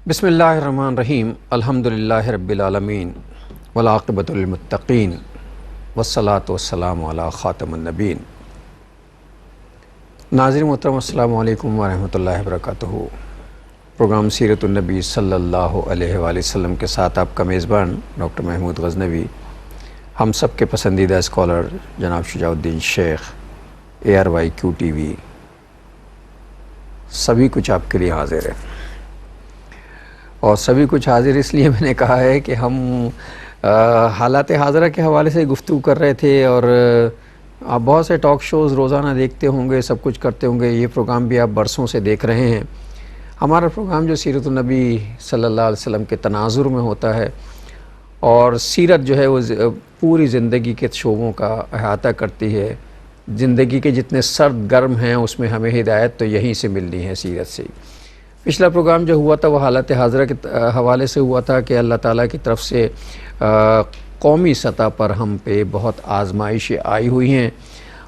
بسم اللہ الرحمن الرحیم الحمدللہ رب العالمین والعاقبۃ للمتقین والصلاۃ والسلام علی خاتم النبیین۔ ناظرین محترم السلام علیکم ورحمۃ اللہ وبرکاتہ۔ پروگرام سیرت النبی صلی اللہ علیہ وآلہ وسلم کے ساتھ آپ کا میزبان ڈاکٹر محمود غزنوی، ہم سب کے پسندیدہ اسکالر جناب شجاع الدین شیخ، ARYQTV، سبھی کچھ آپ کے لیے حاضر ہے۔ اور سبھی کچھ حاضر اس لیے میں نے کہا ہے کہ ہم حالات حاضرہ کے حوالے سے گفتگو کر رہے تھے، اور آپ بہت سے ٹاک شوز روزانہ دیکھتے ہوں گے، سب کچھ کرتے ہوں گے، یہ پروگرام بھی آپ برسوں سے دیکھ رہے ہیں۔ ہمارا پروگرام جو سیرت النبی صلی اللہ علیہ وسلم کے تناظر میں ہوتا ہے، اور سیرت جو ہے وہ پوری زندگی کے شعبوں کا احاطہ کرتی ہے۔ زندگی کے جتنے سرد گرم ہیں اس میں ہمیں ہدایت تو یہیں سے ملنی ہے، سیرت سے ہی۔ پچھلا پروگرام جو ہوا تھا وہ حالات حاضرہ کے حوالے سے ہوا تھا کہ اللہ تعالیٰ کی طرف سے قومی سطح پر ہم پہ بہت آزمائشیں آئی ہوئی ہیں،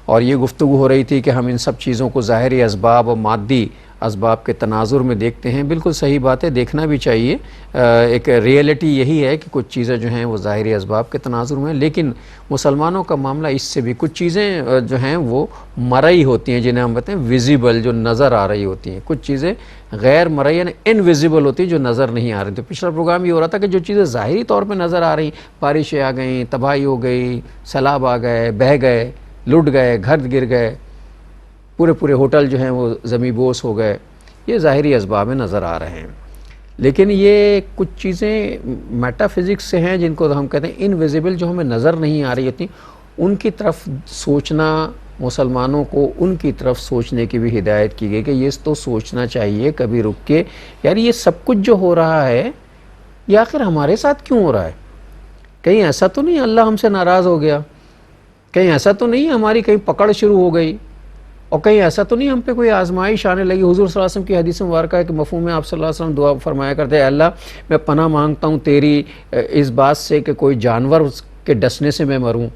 اور یہ گفتگو ہو رہی تھی کہ ہم ان سب چیزوں کو ظاہری اسباب اور مادی اسباب کے تناظر میں دیکھتے ہیں۔ بالکل صحیح بات ہے، دیکھنا بھی چاہیے۔ ایک ریئلٹی یہی ہے کہ کچھ چیزیں جو ہیں وہ ظاہری اسباب کے تناظر میں ہیں، لیکن مسلمانوں کا معاملہ اس سے بھی کچھ چیزیں جو ہیں وہ مرئی ہوتی ہیں، جنہیں ہم کہتے ہیں ویزیبل، جو نظر آ رہی ہوتی ہیں۔ کچھ چیزیں غیر مرئی یعنی انویزیبل ہوتی ہیں، جو نظر نہیں آ رہی۔ تو پچھلا پروگرام یہ ہو رہا تھا کہ جو چیزیں ظاہری طور پہ نظر آ رہی، بارشیں آ گئیں، تباہی ہو گئی، سیلاب آ گئے، بہہ گئے، لٹ گئے، گھر گر گئے، پورے ہوٹل جو ہیں وہ زمیں بوس ہو گئے، یہ ظاہری اسباب میں نظر آ رہے ہیں۔ لیکن یہ کچھ چیزیں میٹا فزکس سے ہیں، جن کو ہم کہتے ہیں انویزیبل، جو ہمیں نظر نہیں آ رہی ہوتی، ان کی طرف سوچنا، مسلمانوں کو ان کی طرف سوچنے کی بھی ہدایت کی گئی کہ یہ تو سوچنا چاہیے کبھی رک کے، یار یہ سب کچھ جو ہو رہا ہے یہ آخر ہمارے ساتھ کیوں ہو رہا ہے؟ کہیں ایسا تو نہیں اللہ ہم سے ناراض ہو گیا؟ کہیں ایسا تو نہیں ہماری کہیں پکڑ شروع ہو گئی؟ اور کہیں ایسا تو نہیں ہم پہ کوئی آزمائش آنے لگی؟ حضور صلی اللہ علیہ وسلم کی حدیث مبارکہ ہے کہ مفہوم میں آپ صلی اللہ علیہ وسلم دعا فرمایا کرتے ہیں، اللہ میں پناہ مانگتا ہوں تیری اس بات سے کہ کوئی جانور کے ڈسنے سے میں مروں،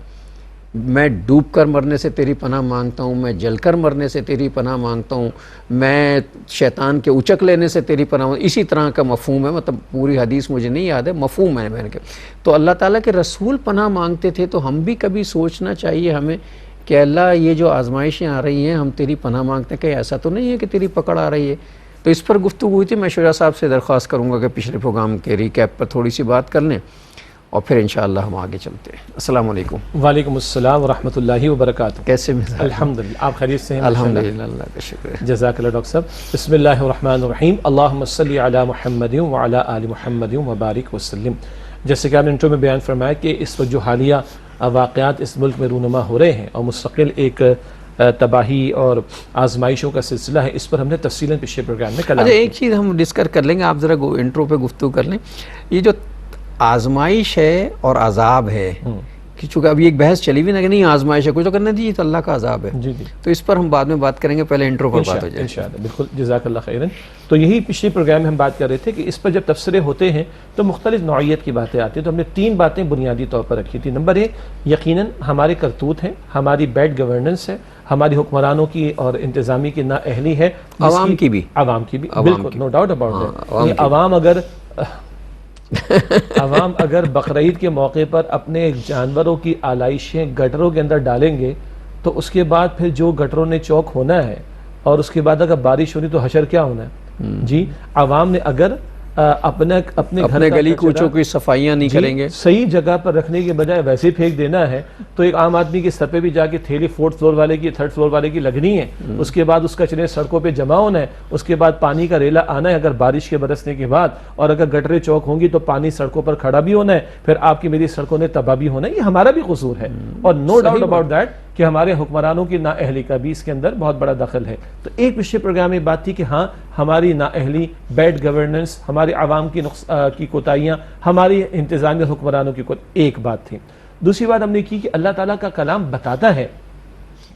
میں ڈوب کر مرنے سے تیری پناہ مانگتا ہوں، میں جل کر مرنے سے تیری پناہ مانگتا ہوں، میں شیطان کے اچک لینے سے تیری پناہ مانگتا ہوں۔ اسی طرح کا مفہوم ہے، مطلب پوری حدیث مجھے نہیں یاد ہے، مفہوم ہے میں نے کہا۔ تو اللہ تعالیٰ کے رسول پناہ مانگتے تھے، تو ہم بھی کبھی سوچنا چاہیے ہمیں کہ اللہ یہ جو آزمائشیں آ رہی ہیں ہم تیری پناہ مانگتے ہیں، کہ ایسا تو نہیں ہے کہ تیری پکڑ آ رہی ہے؟ تو اس پر گفتگو ہوئی تھی۔ میں شجاع صاحب سے درخواست کروں گا کہ پچھلے پروگرام کے ریکیپ پر تھوڑی سی بات کر لیں، اور پھر انشاءاللہ ہم آگے چلتے ہیں۔ السلام علیکم۔ وعلیکم السلام ورحمۃ اللہ وبرکاتہ۔ کیسے مزاج؟ الحمدللہ، آپ خیریت سے ہیں؟ الحمدللہ، اللہ کا شکر ہے۔ جزاک اللہ ڈاکٹر صاحب۔ بسم اللہ الرحمن الرحیم، اللہم صلی علی محمد وعلی آل محمد وبارک وسلم۔ جیسے کہ آپ نے انٹرو میں بیان فرمایا کہ اس وقت جو حالیہ واقعات اس ملک میں رونما ہو رہے ہیں، اور مستقل ایک تباہی اور آزمائشوں کا سلسلہ ہے، اس پر ہم نے تفصیلاً پچھلے پروگرام میں کلام ایک چیز ہم ڈسکس کر لیں گے، آپ ذرا انٹرو پہ گفتگو کر لیں۔ یہ جو آزمائش ہے اور عذاب ہے، کہ چونکہ ابھی ایک بحث چلی ہوئی نا کہ نہیں آزمائش ہے کچھ تو کرنا دیجیے، تو اللہ کا عذاب ہے، جی جی، تو اس پر ہم بعد میں بات کریں گے، پہلے انٹرو پر بات ہو جائے۔ انشاءاللہ، بالکل، جزاک اللہ خیراً۔ تو یہی پچھلے پروگرام میں ہم بات کر رہے تھے کہ اس پر جب تبصرے ہوتے ہیں تو مختلف نوعیت کی باتیں آتی ہیں، تو ہم نے 3 باتیں بنیادی طور پر رکھی تھی۔ نمبر 1، یقیناً ہمارے کرتوت ہیں، ہماری بیڈ گورننس ہے، ہماری حکمرانوں کی اور انتظامی کی نااہلی ہے، عوام کی بھی، بالکل، نو ڈاؤٹ اباؤٹ دیٹ۔ عوام اگر بقرعید کے موقع پر اپنے جانوروں کی آلائشیں گٹروں کے اندر ڈالیں گے، تو اس کے بعد پھر جو گٹروں نے چوک ہونا ہے، اور اس کے بعد اگر بارش ہونی تو حشر کیا ہونا ہے؟ جی، عوام نے اگر اپنے گلی کوچوں کی صفائیاں نہیں کریں گے، صحیح جگہ پر رکھنے کے بجائے ویسے پھینک دینا ہے، تو ایک عام آدمی کے سر پہ بھی جا کے تھیلی 4th فلور والے کی 3rd فلور والے کی لگنی ہے، اس کے بعد اس کچرے سڑکوں پہ جمع ہونا ہے، اس کے بعد پانی کا ریلا آنا ہے اگر بارش کے برسنے کے بعد، اور اگر گٹریں چوک ہوں گی تو پانی سڑکوں پر کھڑا بھی ہونا ہے، پھر آپ کی میری سڑکوں نے تباہ بھی ہونا ہے۔ یہ ہمارا بھی قصور ہے، اور نو ڈاؤٹ اباؤٹ دیٹ کہ ہمارے حکمرانوں کی نااہلی کا بھی اس کے اندر بہت بڑا دخل ہے۔ تو ایک پچھلے پروگرام میں بات تھی کہ ہاں، ہماری نااہلی، بیڈ گورننس، ہمارے عوام کی کوتاہیاں، ہماری انتظامی حکمرانوں کی ایک بات تھی۔ دوسری بات ہم نے کی کہ اللہ تعالیٰ کا کلام بتاتا ہے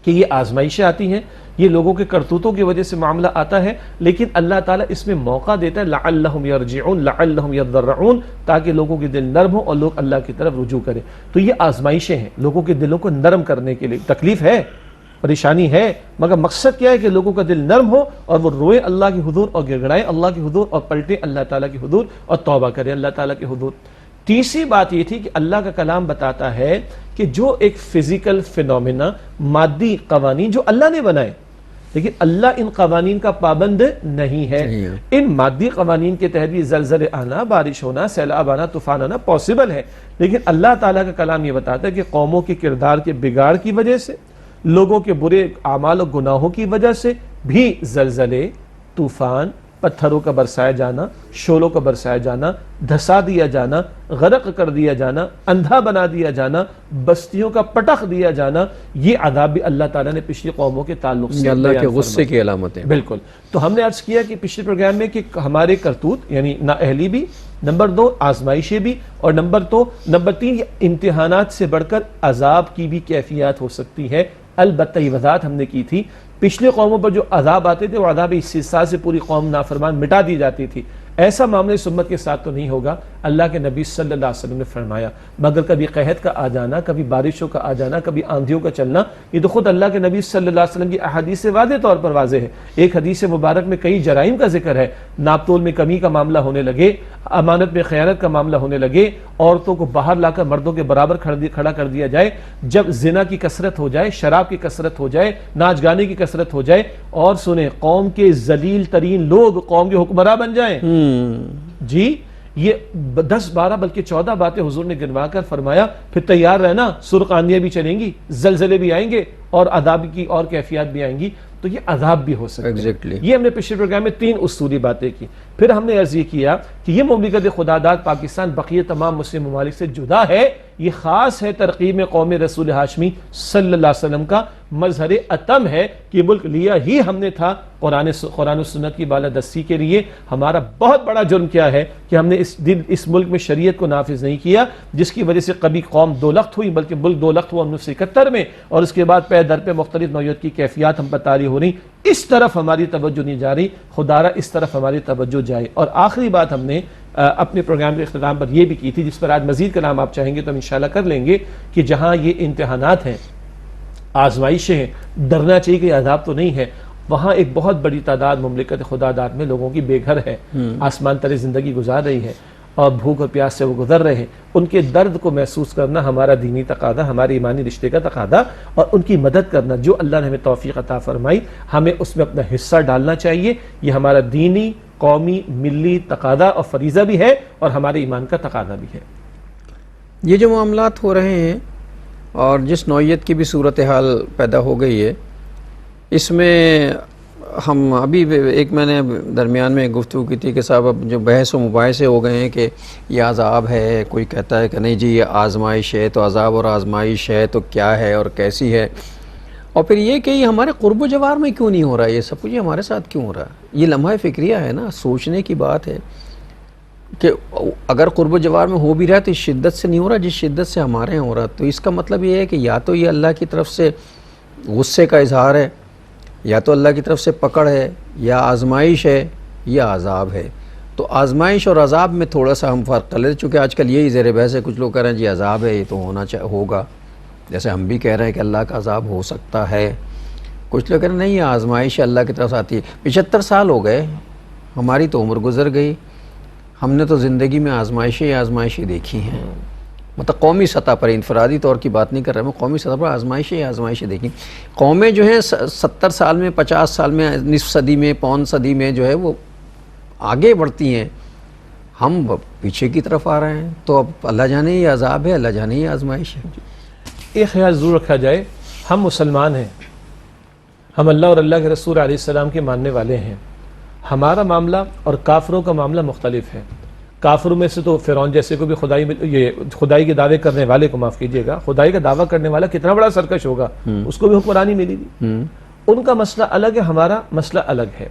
کہ یہ آزمائشیں آتی ہیں، یہ لوگوں کے کرتوتوں کی وجہ سے معاملہ آتا ہے، لیکن اللہ تعالیٰ اس میں موقع دیتا ہے لعلہم یرجعون، لعلہم یضرعون، تاکہ لوگوں کے دل نرم ہوں اور لوگ اللہ کی طرف رجوع کریں۔ تو یہ آزمائشیں ہیں لوگوں کے دلوں کو نرم کرنے کے لیے۔ تکلیف ہے، پریشانی ہے، مگر مقصد کیا ہے کہ لوگوں کا دل نرم ہو اور وہ روئے اللہ کے حضور اور گڑگڑائیں اللہ کے حضور اور پلٹے اللہ تعالیٰ کے حضور اور توبہ کرے اللہ تعالیٰ کے حضور۔ تیسری بات یہ تھی کہ اللہ کا کلام بتاتا ہے کہ جو ایک فزیکل فینومینا، مادی قوانین جو اللہ نے بنائے، لیکن اللہ ان قوانین کا پابند نہیں ہے۔ ان مادی قوانین کے تحت بھی زلزلے آنا، بارش ہونا، سیلاب آنا، طوفان آنا پاسبل ہے، لیکن اللہ تعالیٰ کا کلام یہ بتاتا ہے کہ قوموں کے کردار کے بگاڑ کی وجہ سے، لوگوں کے برے اعمال و گناہوں کی وجہ سے بھی زلزلے، طوفان، پتھروں کا برسایا جانا، شولوں کا برسایا جانا، دھسا دیا جانا، غرق کر دیا جانا، اندھا بنا دیا جانا، بستیوں کا پٹخ دیا جانا، یہ عذاب بھی اللہ تعالیٰ نے پچھلی قوموں کے تعلق سے اللہ کے غصے کی علامتیں۔ بالکل۔ تو ہم نے عرض کیا کہ پچھلے پروگرام میں کہ ہمارے کرتوت یعنی نااہلی بھی، نمبر 2 آزمائشیں بھی، اور نمبر 3 امتحانات سے بڑھ کر عذاب کی بھی کیفیات ہو سکتی ہے۔ البتہ یہ وضاحت ہم نے کی تھی، پچھلے قوموں پر جو عذاب آتے تھے وہ عذاب استثناء سے پوری قوم نافرمان مٹا دی جاتی تھی، ایسا معاملہ اس امت کے ساتھ تو نہیں ہوگا۔ اللہ کے نبی صلی اللہ علیہ وسلم نے فرمایا مگر کبھی قحط کا آ جانا، کبھی بارشوں کا آ جانا، کبھی آندھیوں کا چلنا، یہ تو خود اللہ کے نبی صلی اللہ علیہ وسلم کی احادیث سے واضح طور پر واضح ہے۔ ایک حدیث مبارک میں کئی جرائم کا ذکر ہے، ناپ تول میں کمی کا معاملہ ہونے لگے، امانت میں خیانت کا معاملہ ہونے لگے، عورتوں کو باہر لا کر مردوں کے برابر کھڑا کر دیا جائے، جب زنا کی کثرت ہو جائے، شراب کی کثرت ہو جائے، ناچ گانے کی کثرت ہو جائے، اور سنیں قوم کے ذلیل ترین لوگ قوم کے حکمراں بن جائیں۔ جی یہ 10 12 بلکہ 14 باتیں حضور نے گنوا کر فرمایا پھر تیار رہنا، سرخ آندیاں بھی چلیں گی، زلزلے بھی آئیں گے، اور عذاب کی اور کیفیات بھی آئیں گی، تو یہ عذاب بھی ہو سکتے ہیں۔ یہ ہم نے پچھلے پروگرام میں 3 اصولی باتیں کی۔ پھر ہم نے عرض یہ کیا کہ یہ مملکت خدا داد پاکستان بقیہ تمام مسلم ممالک سے جدا ہے، یہ خاص ہے ترقی میں قوم رسول ہاشمی صلی اللہ علیہ وسلم کا مظہر اتم ہے کہ ملک لیا ہی ہم نے تھا قرآن و سنت کی بالادستی کے لیے۔ ہمارا بہت بڑا جرم کیا ہے کہ ہم نے اس ملک میں شریعت کو نافذ نہیں کیا، جس کی وجہ سے کبھی قوم 2 لخت ہوئی، بلکہ ملک 2 لخت ہوا 1971 میں، اور اس کے بعد پے در پہ مختلف نوعیت کی کیفیات ہم پر طاری ہو رہی۔ اس طرف ہماری توجہ نہیں جا رہی، خدا را اس طرف ہماری توجہ جائے۔ اور آخری بات ہم نے اپنے پروگرام کے اختتام پر یہ بھی کی تھی، جس پر آج مزید کلام آپ چاہیں گے تو ہم انشاءاللہ کر لیں گے، کہ جہاں یہ امتحانات ہیں، آزمائشیں ہیں، ڈرنا چاہیے کہ عذاب تو نہیں ہے، وہاں ایک بہت بڑی تعداد مملکت خدا داد میں لوگوں کی بے گھر ہے، آسمان تلے زندگی گزار رہی ہے، اور بھوک اور پیاس سے وہ گزر رہے ہیں۔ ان کے درد کو محسوس کرنا ہمارا دینی تقاضا، ہمارے ایمانی رشتے کا تقاضا، اور ان کی مدد کرنا، جو اللہ نے ہمیں توفیق عطا فرمائی ہمیں اس میں اپنا حصہ ڈالنا چاہیے۔ یہ ہمارا دینی، قومی، ملی تقاضا اور فریضہ بھی ہے، اور ہمارے ایمان کا تقاضا بھی ہے۔ یہ جو معاملات ہو رہے ہیں اور جس نوعیت کی بھی صورتحال پیدا ہو گئی ہے، اس میں ہم ابھی ایک میں نے درمیان میں گفتگو کی تھی کہ صاحب اب جو بحث و مباحثے ہو گئے ہیں کہ یہ عذاب ہے، کوئی کہتا ہے کہ نہیں جی یہ آزمائش ہے، تو عذاب اور آزمائش ہے تو کیا ہے اور کیسی ہے، اور پھر یہ کہ یہ ہمارے قرب و جوار میں کیوں نہیں ہو رہا، یہ سب کچھ ہمارے ساتھ کیوں ہو رہا ہے۔ یہ لمحہ فکریہ ہے نا، سوچنے کی بات ہے کہ اگر قرب و جوار میں ہو بھی رہا ہے تو اس شدت سے نہیں ہو رہا جس شدت سے ہمارے یہاں ہو رہا، تو اس کا مطلب یہ ہے کہ یا تو یہ اللہ کی طرف سے غصے کا اظہار ہے، یا تو اللہ کی طرف سے پکڑ ہے، یا آزمائش ہے، یا عذاب ہے۔ تو آزمائش اور عذاب میں تھوڑا سا ہم فرق کر لیتے، چونکہ آج کل یہی زیر بحث ہے، کچھ لوگ کہہ رہے ہیں جی عذاب ہے، یہ تو ہوگا، جیسے ہم بھی کہہ رہے ہیں کہ اللہ کا عذاب ہو سکتا ہے، کچھ لوگ کہہ رہے ہیں نہیں یہ آزمائش اللہ کی طرف سے آتی ہے۔ 75 سال ہو گئے، ہماری تو عمر گزر گئی، ہم نے تو زندگی میں آزمائشیں دیکھی ہیں، مطلب قومی سطح پر، انفرادی طور کی بات نہیں کر رہا میں، قومی سطح پر آزمائشیں دیکھی۔ قومیں جو ہیں 70 سال میں، 50 سال میں، نصف صدی میں، پون صدی میں جو ہے وہ آگے بڑھتی ہیں، ہم پیچھے کی طرف آ رہے ہیں، تو اب اللہ جانے یہ عذاب ہے، اللہ جانے یہ آزمائش ہے۔ ایک خیال ضرور رکھا جائے، ہم مسلمان ہیں، ہم اللہ اور اللہ کے رسول علیہ السلام کے ماننے والے ہیں، ہمارا معاملہ اور کافروں کا معاملہ مختلف ہے۔ کافروں میں سے تو فرعون جیسے کو بھی خدائی کے دعوے کرنے والے کو معاف کیجیے گا، خدائی کا دعویٰ کرنے والا کتنا بڑا سرکش ہوگا، اس کو بھی حکمرانی ملی تھی۔ ان کا مسئلہ الگ ہے، ہمارا مسئلہ الگ ہے،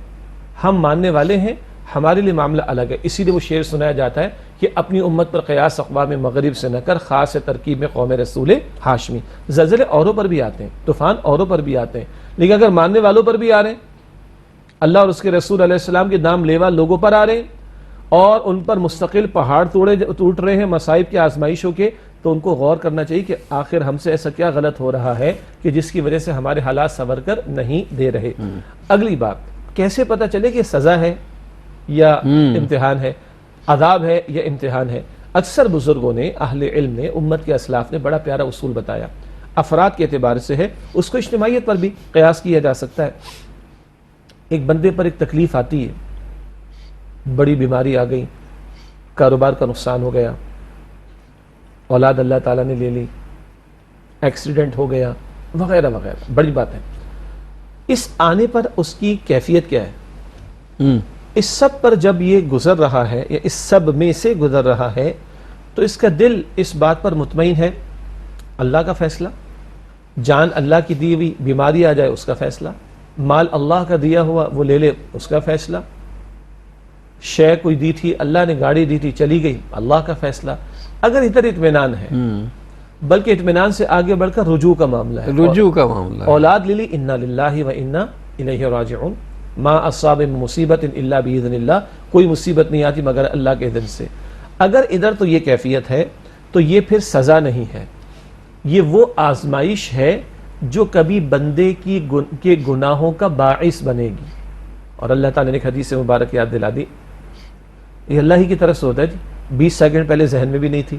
ہم ماننے والے ہیں، ہمارے لیے معاملہ الگ ہے۔ اسی لیے وہ شعر سنایا جاتا ہے کہ اپنی امت پر قیاس اقوام مغرب سے نہ کر، خاص ترکیب میں قوم رسول ہاشمی۔ زلزلے اوروں پر بھی آتے ہیں، طوفان اوروں پر بھی آتے ہیں، لیکن اگر ماننے والوں پر بھی آ رہے ہیں، اللہ اور اس کے رسول علیہ السلام کے نام لیوا لوگوں پر آ رہے ہیں، اور ان پر مستقل پہاڑ ٹوٹ رہے ہیں مصائب کے، آزمائشوں کے، تو ان کو غور کرنا چاہیے کہ آخر ہم سے ایسا کیا غلط ہو رہا ہے کہ جس کی وجہ سے ہمارے حالات سنور کر نہیں دے رہے. اگلی بات، کیسے پتہ چلے کہ سزا ہے یا امتحان ہے، عذاب ہے یا امتحان ہے؟ اکثر بزرگوں نے، اہل علم نے، امت کے اسلاف نے بڑا پیارا اصول بتایا. افراد کے اعتبار سے ہے، اس کو اجتماعیت پر بھی قیاس کیا جا سکتا ہے. ایک بندے پر ایک تکلیف آتی ہے، بڑی بیماری آ گئی، کاروبار کا نقصان ہو گیا، اولاد اللہ تعالیٰ نے لے لی، ایکسیڈنٹ ہو گیا، وغیرہ وغیرہ، بڑی بات ہے. اس آنے پر اس کی کیفیت کیا ہے؟ اس سب پر جب یہ گزر رہا ہے یا اس سب میں سے گزر رہا ہے تو اس کا دل اس بات پر مطمئن ہے، اللہ کا فیصلہ، جان اللہ کی دی ہوئی، بیماری آ جائے اس کا فیصلہ، مال اللہ کا دیا ہوا وہ لے لے اس کا فیصلہ، شے کوئی دی تھی، اللہ نے گاڑی دی تھی چلی گئی، اللہ کا فیصلہ. اگر ادھر اطمینان ہے، بلکہ اطمینان سے آگے بڑھ کر رجوع کا معاملہ ہے، رجوع کا معاملہ ہے. اولاد لے لی، انا للہ و انا الیہ راجعون، ما اصاب من مصیبت الا باذن اللہ، کوئی مصیبت نہیں آتی مگر اللہ کے اذن سے. اگر ادھر تو یہ کیفیت ہے تو یہ پھر سزا نہیں ہے، یہ وہ آزمائش ہے جو کبھی بندے کے گناہوں کا باعث بنے گی. اور اللہ تعالیٰ نے ایک حدیث مبارک یاد دلا دی، یہ اللہ ہی کی طرف سے ہوتا ہے جی، 20 سیکنڈ پہلے ذہن میں بھی نہیں تھی.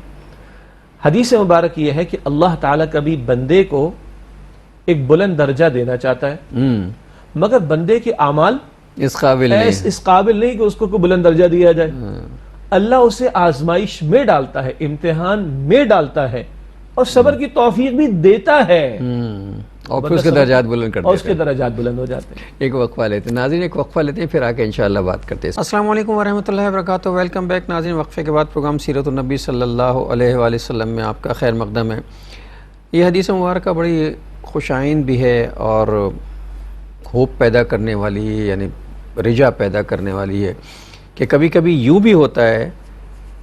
حدیث مبارک یہ ہے کہ اللہ تعالیٰ کبھی بندے کو ایک بلند درجہ دینا چاہتا ہے، مگر بندے کے اعمال اس قابل نہیں، اس قابل نہیں کہ اس کو کوئی بلند درجہ دیا جائے. اللہ اسے آزمائش میں ڈالتا ہے، امتحان میں ڈالتا ہے، اور صبر کی توفیق بھی دیتا ہے، اور پھر اس کے درجات بلند کر اور اس دیتے کے درجات بلند ہو جاتے ہیں. ایک وقفہ لیتے ہیں ناظرین، ایک وقفہ لیتے ہیں، پھر آ کے انشاءاللہ بات کرتے ہیں. السلام علیکم ورحمۃ اللہ وبرکاتہ. ویلکم بیک ناظرین. وقفے کے بعد پروگرام سیرت النبی صلی اللہ علیہ وآلہ وسلم میں آپ کا خیر مقدم ہے. یہ حدیث مبارکہ بڑی خوش آئند بھی ہے اور ہوپ پیدا کرنے والی ہے، یعنی رجا پیدا کرنے والی ہے کہ کبھی کبھی یوں بھی ہوتا ہے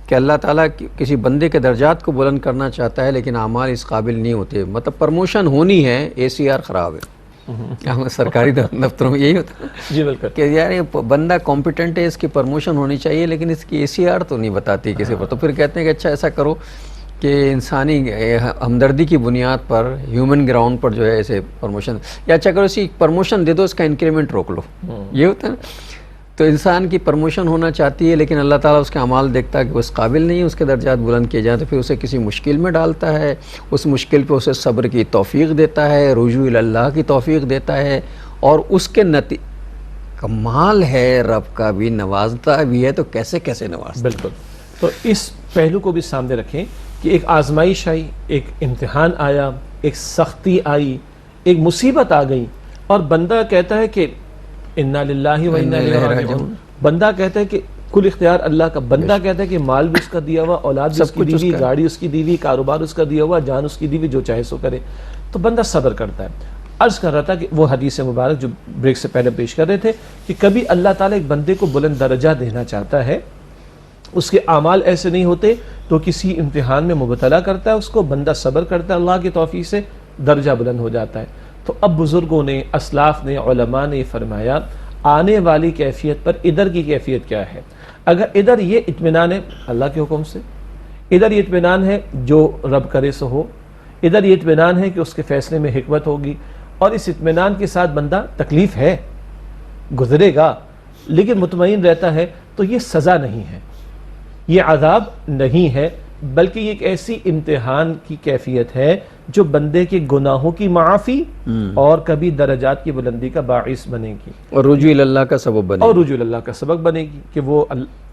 کہ اللہ تعالیٰ کسی بندے کے درجات کو بلند کرنا چاہتا ہے لیکن اعمال اس قابل نہیں ہوتے. مطلب پرموشن ہونی ہے، ACR خراب ہے. سرکاری دفتروں میں یہی ہوتا ہے جی بالکل، کہ یار یہ بندہ کمپیٹنٹ ہے، اس کی پرموشن ہونی چاہیے لیکن اس کی ACR تو نہیں بتاتی کسی پر. تو پھر کہتے ہیں کہ اچھا ایسا کرو کہ انسانی ہمدردی کی بنیاد پر، ہیومن گراؤنڈ پر جو ہے ایسے پرموشن، یا اچھا کرو اسی پرموشن دے دو، اس کا انکریمنٹ روک لو. یہ ہوتا ہے نا. تو انسان کی پرموشن ہونا چاہتی ہے لیکن اللہ تعالیٰ اس کے اعمال دیکھتا ہے کہ وہ اس قابل نہیں ہے اس کے درجات بلند کیے جائیں، تو پھر اسے کسی مشکل میں ڈالتا ہے، اس مشکل پہ اسے صبر کی توفیق دیتا ہے، رجوع اللہ کی توفیق دیتا ہے، اور اس کے کمال ہے رب کا بھی، نوازتا بھی ہے. تو کیسے کیسے نوازتا. بالکل. تو اس پہلو کو بھی سامنے رکھیں کہ ایک آزمائش آئی، ایک امتحان آیا، ایک سختی آئی، ایک مصیبت آ گئی، اور بندہ کہتا ہے کہ انا للہ و انا الیہ راجعون. بندہ کہتا ہے کہ کل اختیار اللہ کا. بندہ کہتا ہے کہ مال بھی اس کا دیا ہوا، اولاد بھی اس کی دی ہوئی، گاڑی اس کی دی ہوئی، کاروبار اس کا دیا ہوا، جان اس کی دی ہوئی، جو چاہے سو کرے. تو بندہ صبر کرتا ہے. عرض کر رہا تھا کہ وہ حدیث مبارک جو بریک سے پہلے پیش کر رہے تھے کہ کبھی اللہ تعالیٰ ایک بندے کو بلند درجہ دینا چاہتا ہے، اس کے اعمال ایسے نہیں ہوتے تو کسی امتحان میں مبتلا کرتا ہے اس کو، بندہ صبر کرتا ہے، اللہ کی توفیق سے درجہ بلند ہو جاتا ہے. تو اب بزرگوں نے، اسلاف نے، علماء نے فرمایا آنے والی کیفیت پر ادھر کی کیفیت کیا ہے. اگر ادھر یہ اطمینان ہے اللہ کے حکم سے، ادھر یہ اطمینان ہے جو رب کرے سو ہو، ادھر یہ اطمینان ہے کہ اس کے فیصلے میں حکمت ہوگی، اور اس اطمینان کے ساتھ بندہ تکلیف ہے، گزرے گا، لیکن مطمئن رہتا ہے، تو یہ سزا نہیں ہے، یہ عذاب نہیں ہے، بلکہ یہ ایک ایسی امتحان کی کیفیت ہے جو بندے کے گناہوں کی معافی اور کبھی درجات کی بلندی کا باعث بنے گی، اور رجوع اللہ کا سبب بنے گی، اور رجوع اللہ کا سبب بنے گی کہ وہ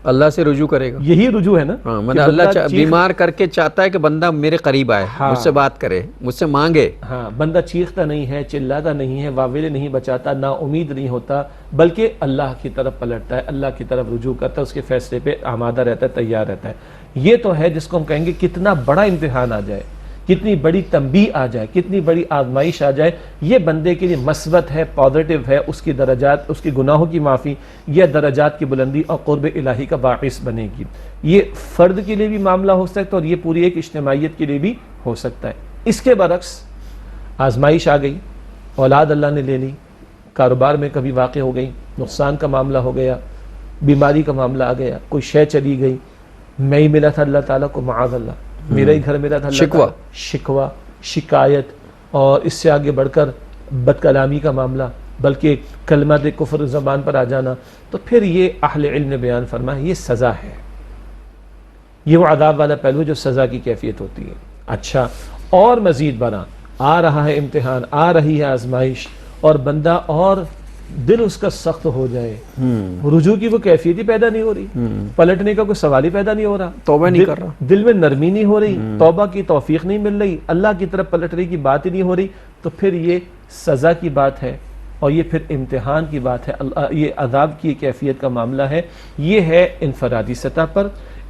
اللہ سے رجوع کرے گا. یہی رجوع ہے نا. مطلب اللہ بیمار کر کے چاہتا ہے کہ بندہ میرے قریب آئے، مجھ سے بات کرے، مجھ سے مانگے. ہاں، بندہ چیختا نہیں ہے، چلاتا نہیں ہے، واویلے نہیں بچاتا، نا امید نہیں ہوتا، بلکہ اللہ کی طرف پلٹتا ہے، اللہ کی طرف رجوع کرتا ہے، اس کے فیصلے پہ آمادہ رہتا ہے، تیار رہتا ہے. یہ تو ہے جس کو ہم کہیں گے کتنا بڑا امتحان آ جائے، کتنی بڑی تنبیہ آ جائے، کتنی بڑی آزمائش آ جائے، یہ بندے کے لیے مثبت ہے، پازیٹیو ہے، اس کی درجات، اس کی گناہوں کی معافی یا درجات کی بلندی اور قرب الہی کا باعث بنے گی. یہ فرد کے لیے بھی معاملہ ہو سکتا ہے اور یہ پوری ایک اجتماعیت کے لیے بھی ہو سکتا ہے. اس کے برعکس آزمائش آ گئی، اولاد اللہ نے لے لی، کاروبار میں کبھی واقع ہو گئی، نقصان کا معاملہ ہو گیا، بیماری کا معاملہ آ گیا، کوئی شے چلی گئی، میں ہی ملا تھا اللہ تعالیٰ کو، معاذ اللہ، میرا ہی گھر میرا تھا، شکوہ، شکایت، اور اس سے آگے بڑھ کر بد کلامی کا معاملہ، بلکہ کلمات کفر زبان پر آ جانا، تو پھر یہ اہل علم نے بیان فرمایا یہ سزا ہے، یہ وہ عذاب والا پہلو ہے جو سزا کی کیفیت ہوتی ہے۔ اچھا، اور مزید بنا، آ رہا ہے امتحان، آ رہی ہے آزمائش، اور بندہ اور دل اس کا سخت ہو جائے، رجوع کی وہ کیفیت ہی پیدا نہیں ہو رہی، پلٹنے کا کوئی سوال ہی پیدا نہیں ہو رہا، توبہ نہیں کر رہا، دل میں نرمی نہیں ہو رہی، توبہ کی توفیق نہیں مل رہی، اللہ کی طرف پلٹنے کی بات ہی نہیں ہو رہی، تو پھر یہ سزا کی بات ہے، اور یہ پھر امتحان کی بات ہے، یہ عذاب کی کیفیت کا معاملہ ہے۔ یہ ہے انفرادی سطح پر،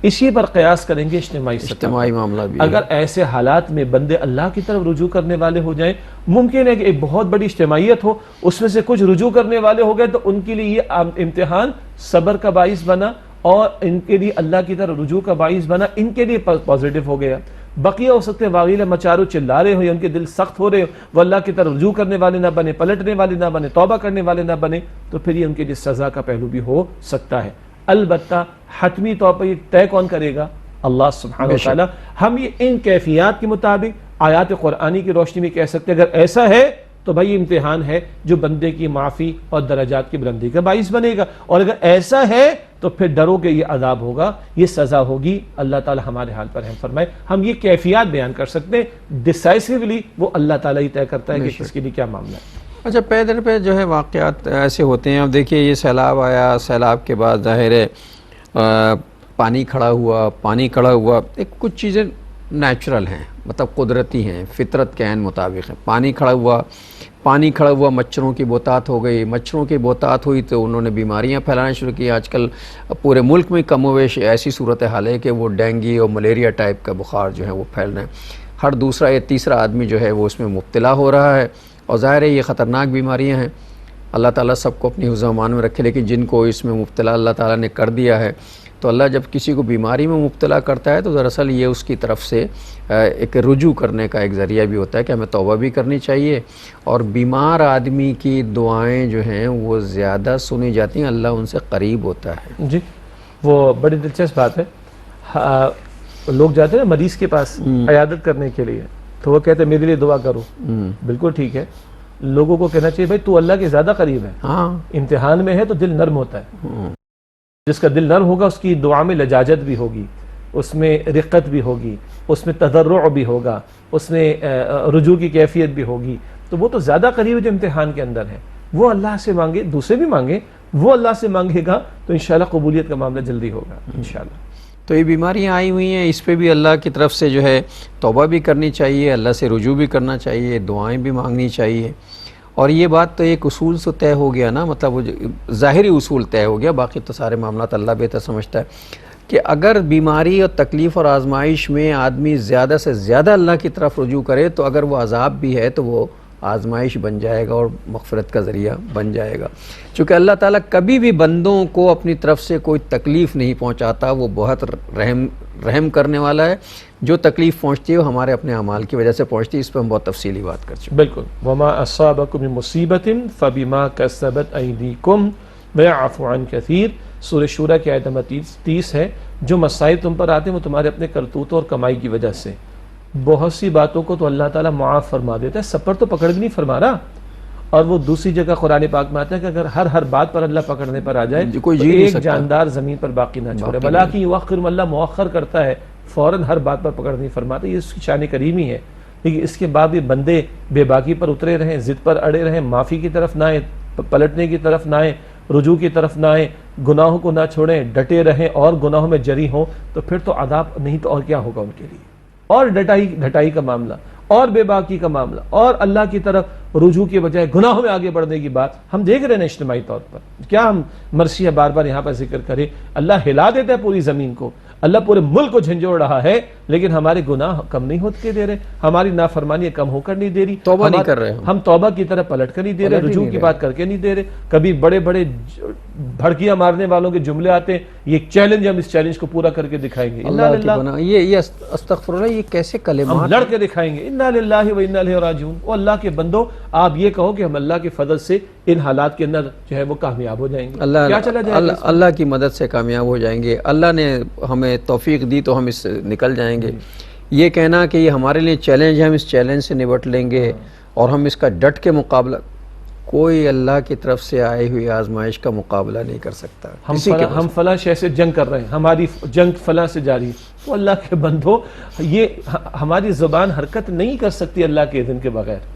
اسی پر قیاس کریں گے اجتماعی سطح پر۔ اجتماعی معاملہ بھی ہے۔ اگر ایسے حالات میں بندے اللہ کی طرف رجوع کرنے والے ہو جائیں، ممکن ہے کہ ایک بہت بڑی اجتماعیت ہو، اس میں سے کچھ رجوع کرنے والے ہو گئے، تو ان کے لیے یہ امتحان صبر کا باعث بنا، اور ان کے لیے اللہ کی طرف رجوع کا باعث بنا، ان کے لیے پازیٹو ہو گیا۔ بقیہ ہو سکتے ہیں واغیلہ مچارو چلا رہے ہو، یا ان کے دل سخت ہو رہے ہو، وہ اللہ کی طرف رجوع کرنے والے نہ بنے، پلٹنے والے نہ بنے، توبہ کرنے والے نہ بنے، تو پھر یہ ان کے لیے سزا کا پہلو بھی ہو سکتا ہے۔ البتہ حتمی طور پر یہ طے کون کرے گا؟ اللہ سبحانہ وتعالی۔ ہم یہ ان کیفیات کے مطابق آیات قرآنی کی روشنی میں کہہ سکتے ہیں اگر ایسا ہے تو بھائی امتحان ہے جو بندے کی معافی اور درجات کی بلندی کا باعث بنے گا، اور اگر ایسا ہے تو پھر ڈرو کہ یہ عذاب ہوگا، یہ سزا ہوگی۔ اللہ تعالی ہمارے حال پر رحم فرمائے۔ ہم یہ کیفیات بیان کر سکتے ہیں، ڈیسائسولی وہ اللہ تعالی ہی طے کرتا ہے کہ کس کے لیے کیا معاملہ ہے۔ اچھا، پے در پہ جو ہے واقعات ایسے ہوتے ہیں۔ اب دیکھیے یہ سیلاب آیا، سیلاب کے بعد ظاہر ہے پانی کھڑا ہوا، ایک کچھ چیزیں نیچرل ہیں، مطلب قدرتی ہیں، فطرت کے عین مطابق ہیں۔ پانی کھڑا ہوا، مچھروں کی بہتات ہو گئی، مچھروں کی بہتات ہوئی تو انہوں نے بیماریاں پھیلانا شروع کی۔ آج کل پورے ملک میں کم و بیش ایسی صورتحال ہے کہ وہ ڈینگی اور ملیریا ٹائپ کا بخار جو ہے وہ پھیل رہے ہیں، ہر دوسرا یا تیسرا آدمی جو ہے وہ اس میں مبتلا ہو رہا ہے، اور ظاہر ہے یہ خطرناک بیماریاں ہیں۔ اللہ تعالیٰ سب کو اپنی حفظ و امان میں رکھے، لیکن جن کو اس میں مبتلا اللہ تعالیٰ نے کر دیا ہے، تو اللہ جب کسی کو بیماری میں مبتلا کرتا ہے تو دراصل یہ اس کی طرف سے ایک رجوع کرنے کا ایک ذریعہ بھی ہوتا ہے کہ ہمیں توبہ بھی کرنی چاہیے، اور بیمار آدمی کی دعائیں جو ہیں وہ زیادہ سنی جاتی ہیں، اللہ ان سے قریب ہوتا ہے۔ جی، وہ بڑی دلچسپ بات ہے۔ لوگ جاتے ہیں مریض کے پاس عیادت کرنے کے لیے، تو وہ کہتے ہیں میرے لیے دعا کرو۔ بالکل ٹھیک ہے، لوگوں کو کہنا چاہیے بھائی تو اللہ کے زیادہ قریب ہے، امتحان میں ہے تو دل نرم ہوتا ہے، جس کا دل نرم ہوگا اس کی دعا میں لجاجت بھی ہوگی، اس میں رقت بھی ہوگی، اس میں تضرع بھی ہوگا، اس میں رجوع کی کیفیت بھی ہوگی، تو وہ تو زیادہ قریب جو امتحان کے اندر ہے۔ وہ اللہ سے مانگے، دوسرے بھی مانگے، وہ اللہ سے مانگے گا تو انشاءاللہ قبولیت کا معاملہ جلدی ہوگا انشاءاللہ۔ تو یہ بیماریاں آئی ہوئی ہیں، اس پہ بھی اللہ کی طرف سے جو ہے توبہ بھی کرنی چاہیے، اللہ سے رجوع بھی کرنا چاہیے، دعائیں بھی مانگنی چاہیے، اور یہ بات تو ایک اصول سے طے ہو گیا نا، مطلب وہ ظاہری اصول طے ہو گیا، باقی تو سارے معاملات اللہ بہتر سمجھتا ہے کہ اگر بیماری اور تکلیف اور آزمائش میں آدمی زیادہ سے زیادہ اللہ کی طرف رجوع کرے تو اگر وہ عذاب بھی ہے تو وہ آزمائش بن جائے گا اور مغفرت کا ذریعہ بن جائے گا، چونکہ اللہ تعالیٰ کبھی بھی بندوں کو اپنی طرف سے کوئی تکلیف نہیں پہنچاتا، وہ بہت رحم کرنے والا ہے۔ جو تکلیف پہنچتی ہے وہ ہمارے اپنے اعمال کی وجہ سے پہنچتی ہے، اس پہ ہم بہت تفصیلی بات کر چکے ہیں۔ بالکل، وما اصابکم من مصیبت فبما کسبت ایدیکم ویعفو عن کثیر، سورہ شورى کی آیت نمبر 30 ہے۔ جو مصائب تم پر آتے ہیں وہ تمہارے اپنے کرتوتوں اور کمائی کی وجہ سے، بہت سی باتوں کو تو اللہ تعالیٰ معاف فرما دیتا ہے، سب پر تو پکڑ بھی نہیں فرما رہا۔ اور وہ دوسری جگہ قرآن پاک میں آتا ہے کہ اگر ہر بات پر اللہ پکڑنے پر آ جائے تو ایک جاندار زمین پر باقی نہ چھوڑے، بلکہ یؤخر، اللہ مؤخر کرتا ہے، فوراً ہر بات پر پکڑ نہیں فرماتا، یہ اس کی شان کریمی ہے۔ لیکن اس کے بعد بھی بندے بے باکی پر اترے رہیں، ضد پر اڑے رہیں، معافی کی طرف نہ آئیں، پلٹنے کی طرف نہ آئیں، رجوع کی طرف نہ آئیں، گناہوں کو نہ چھوڑیں، ڈٹے رہیں اور گناہوں میں جری ہوں، تو پھر تو عذاب نہیں تو اور کیا ہوگا ان کے لیے، اور ڈٹائی کا معاملہ، اور بے باکی کا معاملہ، اور اللہ کی طرف رجوع کے بجائے گناہوں میں آگے بڑھنے کی بات ہم دیکھ رہے ہیں اجتماعی طور پر۔ کیا ہم مرثیہ بار بار یہاں پر ذکر کریں، اللہ ہلا دیتا ہے پوری زمین کو، اللہ پورے ملک کو جھنجھوڑ رہا ہے، لیکن ہمارے گناہ کم نہیں ہوتے دے رہے، ہماری نافرمانی کم ہو کر نہیں دے رہی، توبہ نہیں کر رہے، ہم توبہ کی طرف پلٹ کر نہیں دے رہے، رجوع کی بات کر کے نہیں دے رہے۔ کبھی بڑے بڑے بھڑکیاں مارنے والوں کے جملے آتے ہیں، یہ چیلنج، ہم اس چیلنج کو پورا کر کے دکھائیں گے، اللہ کی بنا یہ استغفر اللہ، یہ کیسے کلمات ہم لڑ کے دکھائیں گے، انا للہ و انا الیہ راجعون۔ او اللہ کے بندو، آپ یہ کہو کہ ہم اللہ کے فضل سے ان حالات کے اندر جو ہے وہ کامیاب ہو جائیں گے، کیا چلا جائے گا؟ اللہ کی مدد سے کامیاب ہو جائیں گے، اللہ نے ہمیں توفیق دی تو ہم اس سے نکل جائیں گے۔ یہ کہنا کہ یہ ہمارے لیے چیلنج ہے، ہم اس چیلنج سے نبٹ لیں گے اور ہم اس کا ڈٹ کے مقابلہ، کوئی اللہ کی طرف سے آئی ہوئی آزمائش کا مقابلہ نہیں کر سکتا. ہم فلاں شے سے جنگ کر رہے ہیں، ہماری جنگ فلاں سے جاری. تو اللہ کے بندو، یہ ہماری زبان حرکت نہیں کر سکتی اللہ کے اذن کے بغیر.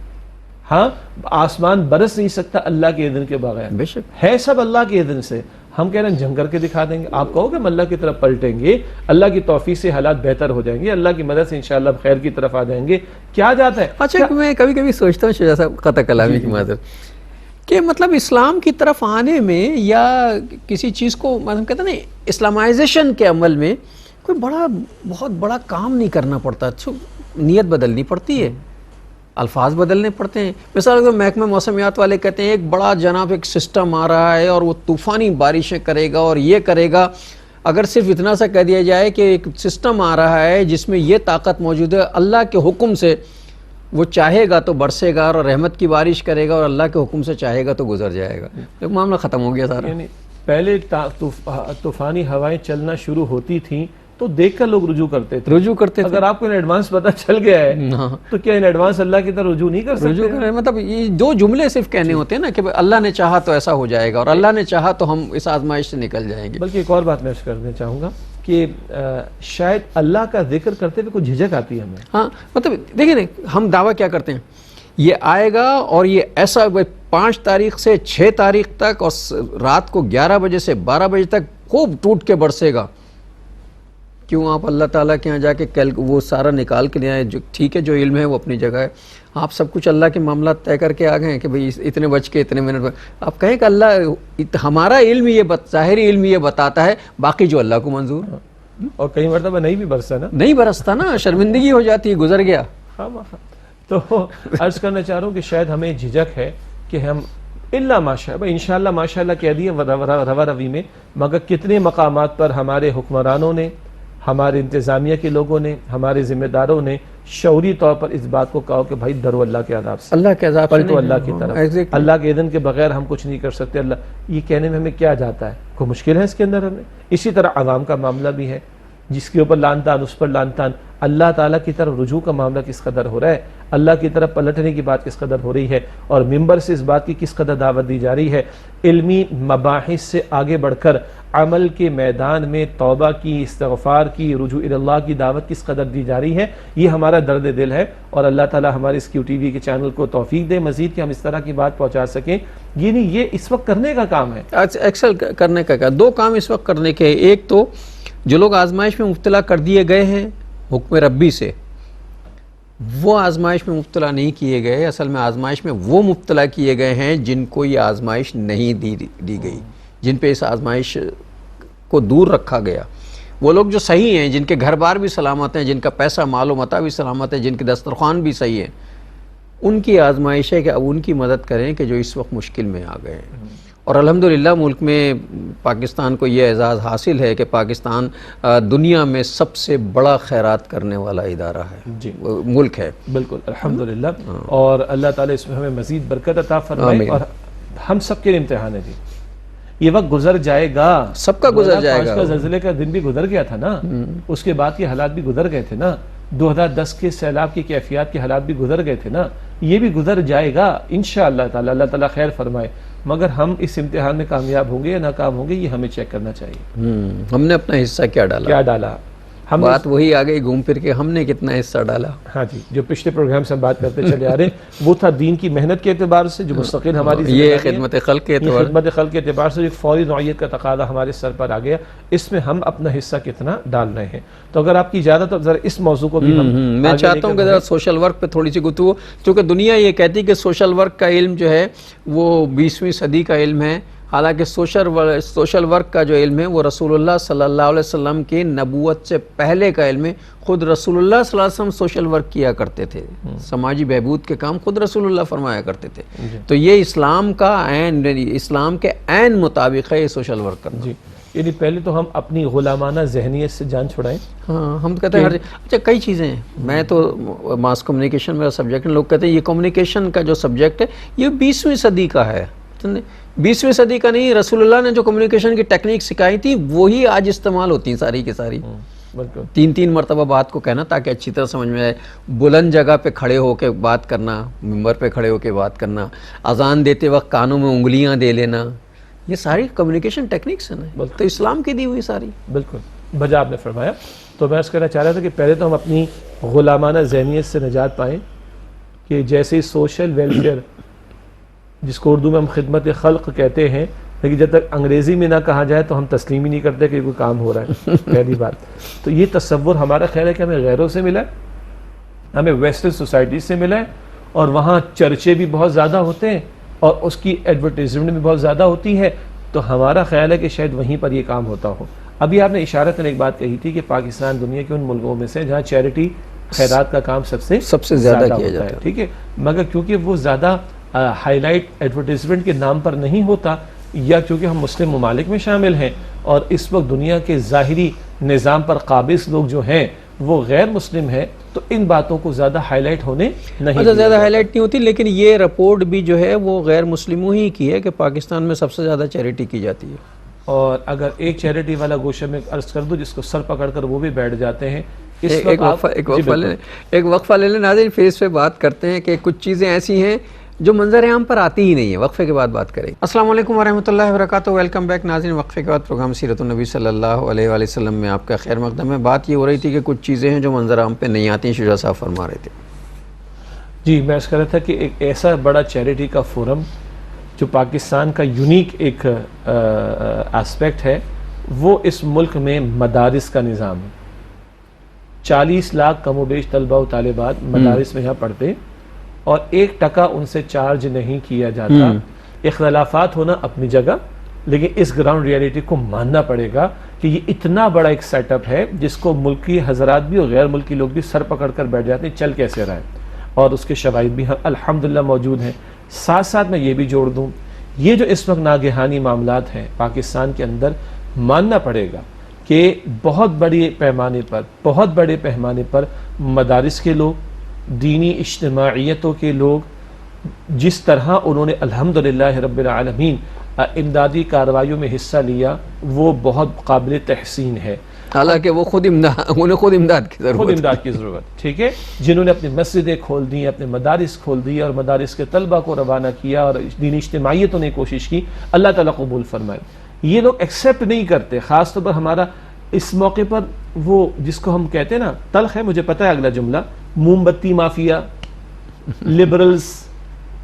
ہاں، آسمان برس نہیں سکتا اللہ کے اذن کے بغیر. بے شک ہے سب اللہ کے اذن سے. ہم کہہ رہے ہیں جنگ کر کے دکھا دیں گے. آپ کہو کہ ہم اللہ کی طرف پلٹیں گے، اللہ کی توفیق سے حالات بہتر ہو جائیں گے، اللہ کی مدد سے انشاءاللہ خیر کی طرف آ جائیں گے. کیا جاتا ہے؟ اچھا، میں کبھی کبھی سوچتا ہوں شجاع صاحب، قطع کلامی کی معذرت، کہ مطلب اسلام کی طرف آنے میں یا کسی چیز کو مطلب کہتے ہیں نا اسلامائزیشن کے عمل میں کوئی بہت بڑا کام نہیں کرنا پڑتا. نیت بدلنی پڑتی ہے، الفاظ بدلنے پڑتے ہیں. مثال اگر محکمہ موسمیات والے کہتے ہیں ایک بڑا جناب ایک سسٹم آ رہا ہے اور وہ طوفانی بارشیں کرے گا اور یہ کرے گا، اگر صرف اتنا سا کہہ دیا جائے کہ ایک سسٹم آ رہا ہے جس میں یہ طاقت موجود ہے، اللہ کے حکم سے وہ چاہے گا تو برسے گا اور رحمت کی بارش کرے گا، اور اللہ کے حکم سے چاہے گا تو گزر جائے گا، تو معاملہ ختم ہو گیا سارا. یعنی پہلے طوفانی ہوائیں چلنا شروع ہوتی تھیں تو دیکھ کر لوگ رجوع کرتے تھے. اگر آپ کو ان ایڈوانس پتہ چل گیا ہے تو کیا ان ایڈوانس اللہ کی طرف رجوع نہیں کر سکتے؟ مطلب یہ دو جملے صرف کہنے ہوتے ہیں نا کہ اللہ نے چاہا تو ایسا ہو جائے گا اور اللہ نے چاہا تو ہم اس آزمائش سے نکل جائیں گے. بلکہ ایک اور بات میں عرض کرنا چاہوں گا کہ شاید اللہ کا ذکر کرتے ہوئے کچھ جھجک آتی ہے ہمیں. ہاں، مطلب دیکھیں نا، ہم دعویٰ کیا کرتے ہیں، یہ آئے گا اور یہ ایسا 5 تاریخ سے 6 تاریخ تک اور رات کو 11 بجے سے 12 بجے تک خوب ٹوٹ کے برسے گا. کیوں آپ اللہ تعالیٰ کے یہاں جا کے وہ سارا نکال کے لے آئے؟ جو ٹھیک ہے، جو علم ہے وہ اپنی جگہ ہے، آپ سب کچھ اللہ کے معاملات طے کر کے آ گئے ہیں کہ بھئی اتنے بج کے اتنے منٹ. آپ کہیں کہ اللہ ہمارا علم یہ ظاہری علم یہ بتاتا ہے، باقی جو اللہ کو منظور. اور کئی مرتبہ نہیں بھی برسا نا، نہیں برستا نا، شرمندگی ہو جاتی ہے، گزر گیا. تو عرض کرنا چاہ رہا ہوں کہ شاید ہمیں جھجک ہے کہ ہم اللہ ماشاءاللہ انشاءاللہ ماشاءاللہ کہہ دیے روا روی میں، مگر کتنے مقامات پر ہمارے حکمرانوں نے، ہمارے انتظامیہ کے لوگوں نے، ہمارے ذمہ داروں نے شعوری طور پر اس بات کو کہا کہ بھائی ڈرو اللہ کے عذاب سے، اللہ کے عذاب سے، پلٹو اللہ کی طرف. اللہ کے اذن کے بغیر ہم کچھ نہیں کر سکتے. اللہ یہ کہنے میں ہمیں کیا جاتا ہے؟ کوئی مشکل ہے اس کے اندر ہمیں؟ اسی طرح عوام کا معاملہ بھی ہے، جس کے اوپر لعن طعن، اس پر لعن طعن. اللہ تعالیٰ کی طرف رجوع کا معاملہ کس قدر ہو رہا ہے، اللہ کی طرف پلٹنے کی بات کس قدر ہو رہی ہے، اور منبر سے اس بات کی کس قدر دعوت دی جا رہی ہے. علمی مباحث سے آگے بڑھ کر عمل کے میدان میں توبہ کی، استغفار کی، رجوع اللہ کی دعوت کس قدر دی جا رہی ہے، یہ ہمارا درد دل ہے. اور اللہ تعالیٰ ہمارے اس QTV کے چینل کو توفیق دے مزید کہ ہم اس طرح کی بات پہنچا سکیں. یہ اس وقت کرنے کا کام ہے، ایکسل کرنے کا. کیا دو کام اس وقت کرنے کے؟ ایک تو جو لوگ آزمائش میں مبتلا کر دیے گئے ہیں حکم ربی سے، وہ آزمائش میں مبتلا نہیں کیے گئے. اصل میں آزمائش میں وہ مبتلا کیے گئے ہیں جن کو یہ آزمائش نہیں دی گئی، جن پہ اس آزمائش کو دور رکھا گیا. وہ لوگ جو صحیح ہیں، جن کے گھر بار بھی سلامت ہیں، جن کا پیسہ مال و متاع بھی سلامت ہے، جن کے دسترخوان بھی صحیح ہیں، ان کی آزمائش ہے کہ اب ان کی مدد کریں کہ جو اس وقت مشکل میں آ گئے ہیں. اور الحمدللہ ملک میں پاکستان کو یہ اعزاز حاصل ہے کہ پاکستان دنیا میں سب سے بڑا خیرات کرنے والا ادارہ ہے، جی ملک ہے. بالکل الحمدللہ. اور اللہ تعالیٰ اس میں ہمیں مزید برکت عطا فرمائے. اور ہم سب کے امتحان ہے جی، یہ وقت گزر جائے گا، سب کا گزر جائے گا. 2005 کا زلزلے کا دن بھی گزر گیا تھا نا، اس کے بعد کے حالات بھی گزر گئے تھے نا، 2010 کے سیلاب کی کیفیات کے حالات بھی گزر گئے تھے نا، یہ بھی گزر جائے گا انشاءاللہ تعالی. اللہ تعالیٰ خیر فرمائے. مگر ہم اس امتحان میں کامیاب ہوں گے یا ناکام ہوں گے، یہ ہمیں چیک کرنا چاہیے. ہم نے اپنا حصہ کیا ڈالا. ہم بات وہی آ گئی گھوم پھر کے، ہم نے کتنا حصہ ڈالا. ہاں جی، جو پچھلے پروگرام سے ہم بات کرتے چلے آ رہے ہیں وہ تھا دین کی محنت کے اعتبار سے جو مستقل ہماری یہ خدمت خلق کے اعتبار سے جو فوری نوعیت کا تقاضا ہمارے سر پر آ گیا، اس میں ہم اپنا حصہ کتنا ڈال رہے ہیں. تو اگر آپ کی اجازت ہو ذرا اس موضوع کو بھی میں چاہتا ہوں کہ ذرا سوشل ورک پہ تھوڑی سی گفتگو، کیونکہ دنیا یہ کہتی کہ سوشل ورک کا علم جو ہے وہ 20ویں صدی کا علم ہے، حالانکہ سوشل ورک کا جو علم ہے وہ رسول اللہ صلی اللہ علیہ وسلم کی نبوت سے پہلے کا علم ہے. خود رسول اللہ صلی اللہ علیہ وسلم سوشل ورک کیا کرتے تھے، سماجی بہبود کے کام خود رسول اللہ فرمایا کرتے تھے. تو یہ اسلام کا اسلام کے عین مطابق ہے یہ سوشل ورک کرنا. جی، یعنی پہلے تو ہم اپنی غلامانہ ذہنیت سے جان چھڑائیں. ہاں، ہم کہتے ہیں اچھا کئی چیزیں ہیں. میں تو ماس کمیونیکیشن میرا سبجیکٹ ہے، لوگ کہتے ہیں یہ کمیونیکیشن کا جو سبجیکٹ ہے یہ 20ویں صدی کا ہے. 20ویں صدی کا نہیں، رسول اللہ نے جو کمیونیکیشن کی ٹیکنیک سکھائی تھی وہی آج استعمال ہوتی ہیں ساری کی ساری. بالکل 3 مرتبہ بات کو کہنا تاکہ اچھی طرح سمجھ میں آئے. بلند جگہ پہ کھڑے ہو کے بات کرنا, ممبر پہ کھڑے ہو کے بات کرنا, اذان دیتے وقت کانوں میں انگلیاں دے لینا, یہ ساری کمیونیکیشن ٹیکنیکس ہیں نا, تو اسلام کی دی ہوئی ساری. بالکل بجا آپ نے فرمایا. تو میں اس کہنا چاہ رہا تھا کہ پہلے تو ہم اپنی غلامانہ ذہنیت سے نجات پائیں کہ جیسے سوشل ویلفیئر جس کو اردو میں ہم خدمت خلق کہتے ہیں, لیکن جب تک انگریزی میں نہ کہا جائے تو ہم تسلیم ہی نہیں کرتے کہ کوئی کام ہو رہا ہے. پہلی بات تو یہ تصور ہمارا خیال ہے کہ ہمیں غیروں سے ملا ہے, ہمیں ویسٹرن سوسائٹی سے ملا ہے, اور وہاں چرچے بھی بہت زیادہ ہوتے ہیں اور اس کی ایڈورٹیزمنٹ بھی بہت زیادہ ہوتی ہے, تو ہمارا خیال ہے کہ شاید وہیں پر یہ کام ہوتا ہو. ابھی آپ نے اشارتاً ایک بات کہی تھی کہ پاکستان دنیا کے ان ملکوں میں سے جہاں چیریٹی خیرات کا کام سب سے زیادہ کیا ہوتا جاتا ہے, ہے. ٹھیک ہے, مگر کیونکہ وہ زیادہ ہائی لائٹ ایڈورٹیزمنٹ کے نام پر نہیں ہوتا, یا کیونکہ ہم مسلم ممالک میں شامل ہیں اور اس وقت دنیا کے ظاہری نظام پر قابض لوگ جو ہیں وہ غیر مسلم ہیں, تو ان باتوں کو زیادہ ہائی لائٹ ہونے نہیں دیا زیادہ ہائی لائٹ نہیں ہوتی. لیکن یہ رپورٹ بھی جو ہے وہ غیر مسلموں ہی کی ہے کہ پاکستان میں سب سے زیادہ چیریٹی کی جاتی ہے. اور اگر ایک چیریٹی والا گوشہ میں عرض کر دو جس کو سر پکڑ کر وہ بھی بیٹھ جاتے ہیں. ایک وقفہ لے لیں ناظرین, پھر اس پہ بات کرتے ہیں کہ کچھ چیزیں ایسی ہیں جو منظر عام پر آتی ہی نہیں ہے. وقفے کے بعد بات کریں. السلام علیکم ورحمۃ اللہ وبرکاتہ. ویلکم بیک ناظرین. وقفے کے بعد پروگرام سیرت النبی صلی اللہ علیہ وآلہ وسلم میں آپ کا خیر مقدم ہے. بات یہ ہو رہی تھی کہ کچھ چیزیں ہیں جو منظر عام پہ نہیں آتی ہیں. شجاع صاحب فرما رہے تھے. جی میں اس کہہ رہا تھا کہ ایک ایسا بڑا چیریٹی کا فورم جو پاکستان کا یونیک ایک اسپیکٹ ہے, وہ اس ملک میں مدارس کا نظام ہے. 40 لاکھ کم و بیش طلبہ و طالبات مدارس میں یہاں پڑھتے اور 1% ان سے چارج نہیں کیا جاتا. اختلافات ہونا اپنی جگہ, لیکن اس گراؤنڈ ریئلٹی کو ماننا پڑے گا کہ یہ اتنا بڑا ایک سیٹ اپ ہے جس کو ملکی حضرات بھی اور غیر ملکی لوگ بھی سر پکڑ کر بیٹھ جاتے ہیں چل کیسے رہا ہے, اور اس کے شواہد بھی الحمدللہ موجود ہیں. ساتھ ساتھ میں یہ بھی جوڑ دوں, یہ جو اس وقت ناگہانی معاملات ہیں پاکستان کے اندر, ماننا پڑے گا کہ بہت بڑے پیمانے پر مدارس کے لوگ, دینی اجتماعیتوں کے لوگ, جس طرح انہوں نے الحمدللہ رب العالمین امدادی کارروائیوں میں حصہ لیا, وہ بہت قابل تحسین ہے. حالانکہ وہ انہیں خود امداد کی ضرورت ٹھیک ہے, جنہوں نے اپنی مسجدیں کھول دی, اپنے مدارس کھول دی اور مدارس کے طلبہ کو روانہ کیا اور دینی اجتماعیتوں نے کوشش کی, اللہ تعالیٰ قبول فرمائے. یہ لوگ ایکسیپٹ نہیں کرتے, خاص طور پر ہمارا اس موقع پر وہ جس کو ہم کہتے ہیں نا, تلخ ہے مجھے پتہ ہے اگلا جملہ, موم بتی مافیا, لبرلز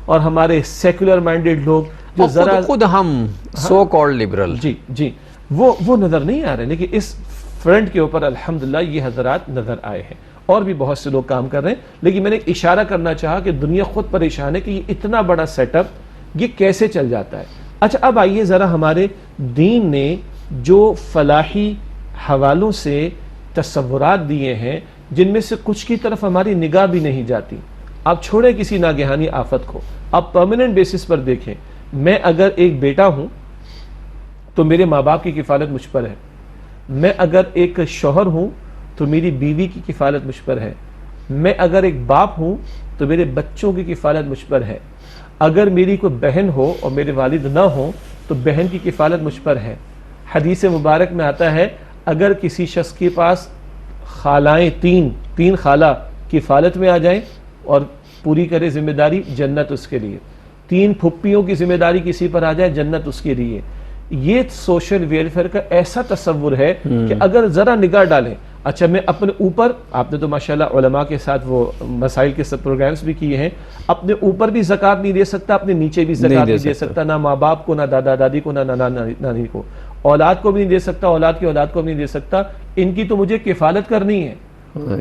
اور ہمارے سیکولر مائنڈڈ لوگ جو ذرا خود ہم سو کالڈ لبرل, جی وہ نظر نہیں آ رہے, لیکن اس فرنٹ کے اوپر الحمدللہ یہ حضرات نظر آئے ہیں, اور بھی بہت سے لوگ کام کر رہے ہیں. لیکن میں نے ایک اشارہ کرنا چاہا کہ دنیا خود پریشان ہے کہ یہ اتنا بڑا سیٹ اپ یہ کیسے چل جاتا ہے. اچھا اب آئیے ذرا ہمارے دین نے جو فلاحی حوالوں سے تصورات دیے ہیں جن میں سے کچھ کی طرف ہماری نگاہ بھی نہیں جاتی. آپ چھوڑیں کسی ناگہانی آفت کو, آپ پرماننٹ بیسس پر دیکھیں. میں اگر ایک بیٹا ہوں تو میرے ماں باپ کی کفالت مجھ پر ہے, میں اگر ایک شوہر ہوں تو میری بیوی کی کفالت مجھ پر ہے, میں اگر ایک باپ ہوں تو میرے بچوں کی کفالت مجھ پر ہے, اگر میری کوئی بہن ہو اور میرے والد نہ ہوں تو بہن کی کفالت مجھ پر ہے. حدیث مبارک میں آتا ہے اگر کسی شخص کے پاس خالائیں تین خالہ کفالت میں آ جائیں اور پوری کرے ذمہ داری, جنت اس کے لیے. 3 پھپھیوں کی ذمہ داری کسی پر آ جائے, جنت اس کے لیے. یہ سوشل ویلفیئر کا ایسا تصور ہے کہ اگر ذرا نگاہ ڈالیں, اچھا میں اپنے اوپر, آپ نے تو ماشاءاللہ علماء کے ساتھ وہ مسائل کے سب پروگرامز بھی کیے ہیں, اپنے اوپر بھی زکوٰۃ نہیں دے سکتا, اپنے نیچے بھی زکوٰۃ نہیں دے سکتا, نہ ماں باپ کو, نہ دادا دادی کو, نہ نانا نانی کو, اولاد کو بھی نہیں دے سکتا, اولاد کی اولاد کو بھی نہیں دے سکتا. ان کی تو مجھے کفالت کرنی ہے.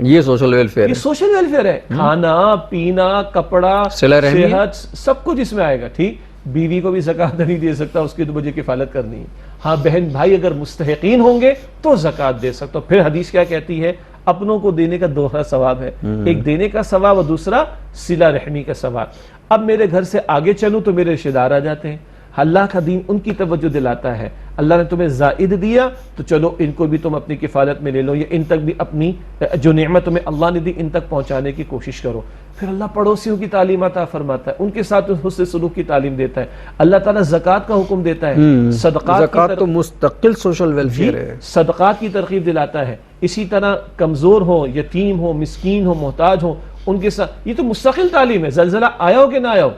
یہ سوشل ویلفیئر, یہ سوشل ویلفیئر ہے. کھانا پینا کپڑا صحت سب کچھ اس میں آئے گا. ٹھیک, بیوی کو بھی زکوٰۃ نہیں دے سکتا, اس کی تو مجھے کفالت کرنی ہے. ہاں بہن بھائی اگر مستحقین ہوں گے تو زکوٰۃ دے سکتا. پھر حدیث کیا کہتی ہے, اپنوں کو دینے کا دوہرا ثواب ہے, ایک دینے کا ثواب اور دوسرا صلہ رحمی کا ثواب. اب میرے گھر سے آگے چلوں تو میرے رشتہ دار آ جاتے ہیں, اللہ کا دین ان کی توجہ دلاتا ہے، اللہ نے تمہیں زائد دیا تو چلو ان کو بھی تم اپنی کفالت میں لے لو، یا ان تک بھی اپنی جو نعمت تمہیں اللہ نے دی ان تک پہنچانے کی کوشش کرو۔ پھر اللہ پڑوسیوں کی تعلیم عطا فرماتا ہے، ان کے ساتھ حسن سلوک کی تعلیم دیتا ہے، اللہ تعالیٰ زکوٰۃ کا حکم دیتا ہے، زکوٰۃ تو مستقل سوشل ویلفیئر ہے، صدقات کی ترغیب دلاتا ہے، اسی طرح کمزور ہو، یتیم ہو، مسکین ہو، محتاج ہو، ان کے ساتھ، یہ تو مستقل تعلیم ہے۔ زلزلہ آیا ہو کہ نہ آیا ہو،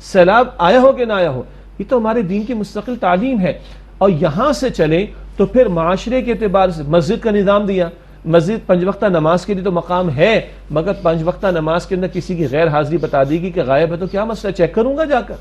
سیلاب آیا ہو کہ نہ آیا ہو، یہ تو ہمارے دین کی مستقل تعلیم ہے۔ اور یہاں سے چلیں تو پھر معاشرے کے اعتبار سے مسجد کا نظام دیا، مسجد 5 وقتہ نماز کے لیے تو مقام ہے، مگر 5 وقتہ نماز کے اندر کسی کی غیر حاضری بتا دے گی کہ غائب ہے تو کیا مسئلہ، چیک کروں گا جا کر،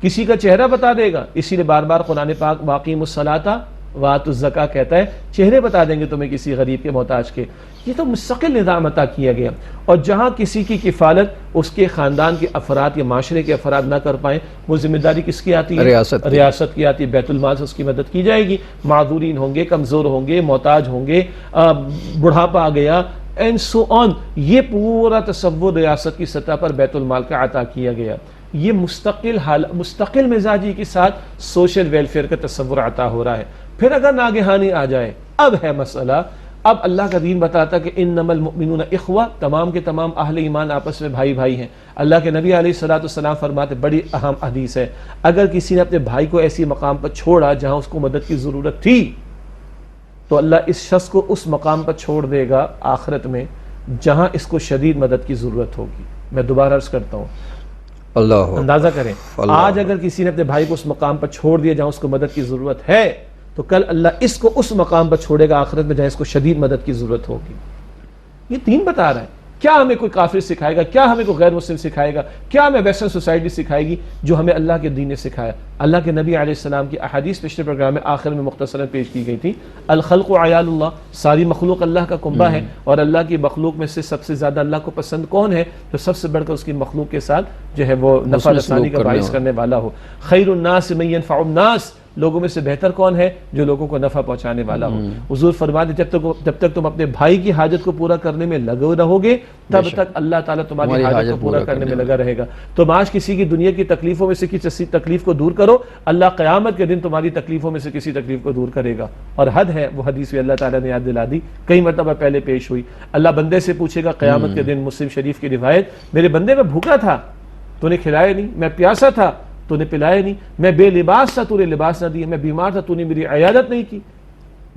کسی کا چہرہ بتا دے گا، اسی لیے بار بار قرآن پاک واقیموا الصلاۃ وآتوا الزکاۃ کہتا ہے، چہرے بتا دیں گے تمہیں کسی غریب کے محتاج کے۔ یہ تو مستقل نظام عطا کیا گیا، اور جہاں کسی کی کفالت اس کے خاندان کے افراد یا معاشرے کے افراد نہ کر پائیں، وہ ذمہ داری کس کی آتی ہے؟ ریاست کی آتی ہے، بیت المال سے اس کی مدد کی جائے گی۔ معذورین ہوں گے، کمزور ہوں گے، محتاج ہوں گے، بڑھاپا آ گیا اینڈ سو آن، یہ پورا تصور ریاست کی سطح پر بیت المال کا عطا کیا گیا۔ یہ مستقل مزاجی کے ساتھ سوشل ویلفیئر کا تصور عطا ہو رہا ہے۔ پھر اگر ناگہانی آ جائے، اب ہے مسئلہ، اب اللہ کا دین بتاتا کہ انما المؤمنون اخوہ، تمام کے تمام اہل ایمان آپس میں بھائی بھائی ہیں۔ اللہ کے نبی علیہ السلام فرماتے، بڑی اہم حدیث ہے، اگر کسی نے اپنے بھائی کو ایسی مقام پر چھوڑا جہاں اس کو مدد کی ضرورت تھی، تو اللہ اس شخص کو اس مقام پر چھوڑ دے گا آخرت میں جہاں اس کو شدید مدد کی ضرورت ہوگی۔ میں دوبارہ عرض کرتا ہوں، اللہ اندازہ کریں، آج اگر کسی نے اپنے بھائی کو اس مقام پر چھوڑ دیا جہاں اس کو مدد کی ضرورت ہے، تو کل اللہ اس کو اس مقام پر چھوڑے گا آخرت میں جہاں اس کو شدید مدد کی ضرورت ہوگی۔ یہ دین بتا رہا ہے۔ کیا ہمیں کوئی کافر سکھائے گا؟ کیا ہمیں کوئی غیر مسلم سکھائے گا؟ کیا ہمیں ویسٹرن سوسائٹی سکھائے گی جو ہمیں اللہ کے دین نے سکھایا؟ اللہ کے نبی علیہ السلام کی احادیث پچھلے پروگرام میں آخر میں مختصراً پیش کی گئی تھی۔ الخلق عیال اللہ، ساری مخلوق اللہ کا کنبہ ہے، اور اللہ کی مخلوق میں سے سب سے زیادہ اللہ کو پسند کون ہے؟ جو سب سے بڑھ کر اس کی مخلوق کے ساتھ جو ہے وہ نفع رسانی کا باعث کرنے والا ہو۔ خیر الناس من ينفع الناس، لوگوں میں سے بہتر کون ہے؟ جو لوگوں کو نفع پہنچانے والا ہو۔ حضور فرماتے جب تک تم اپنے بھائی کی حاجت کو پورا کرنے میں لگے رہو گے، تب تک اللہ تعالیٰ تمہاری حاجت کو پورا کرنے میں لگا رہے گا۔ تم آج کسی کی دنیا کی تکلیفوں میں سے کسی تکلیف کو دور کرو، اللہ قیامت کے دن تمہاری تکلیفوں میں سے کسی تکلیف کو دور کرے گا۔ اور حد ہے وہ حدیث بھی اللہ تعالیٰ نے یاد دلا دی، کئی مرتبہ پہلے پیش ہوئی۔ اللہ بندے سے پوچھے گا قیامت کے دن، مسلم شریف کی روایت، میرے بندے میں بھوکا تھا تو نے کھلایا نہیں، میں پیاسا تھا تو نے پلایا نہیں، میں بے لباس تھا تو نے لباس نہ دیا، میں بیمار تھا تو نے میری عیادت نہیں کی۔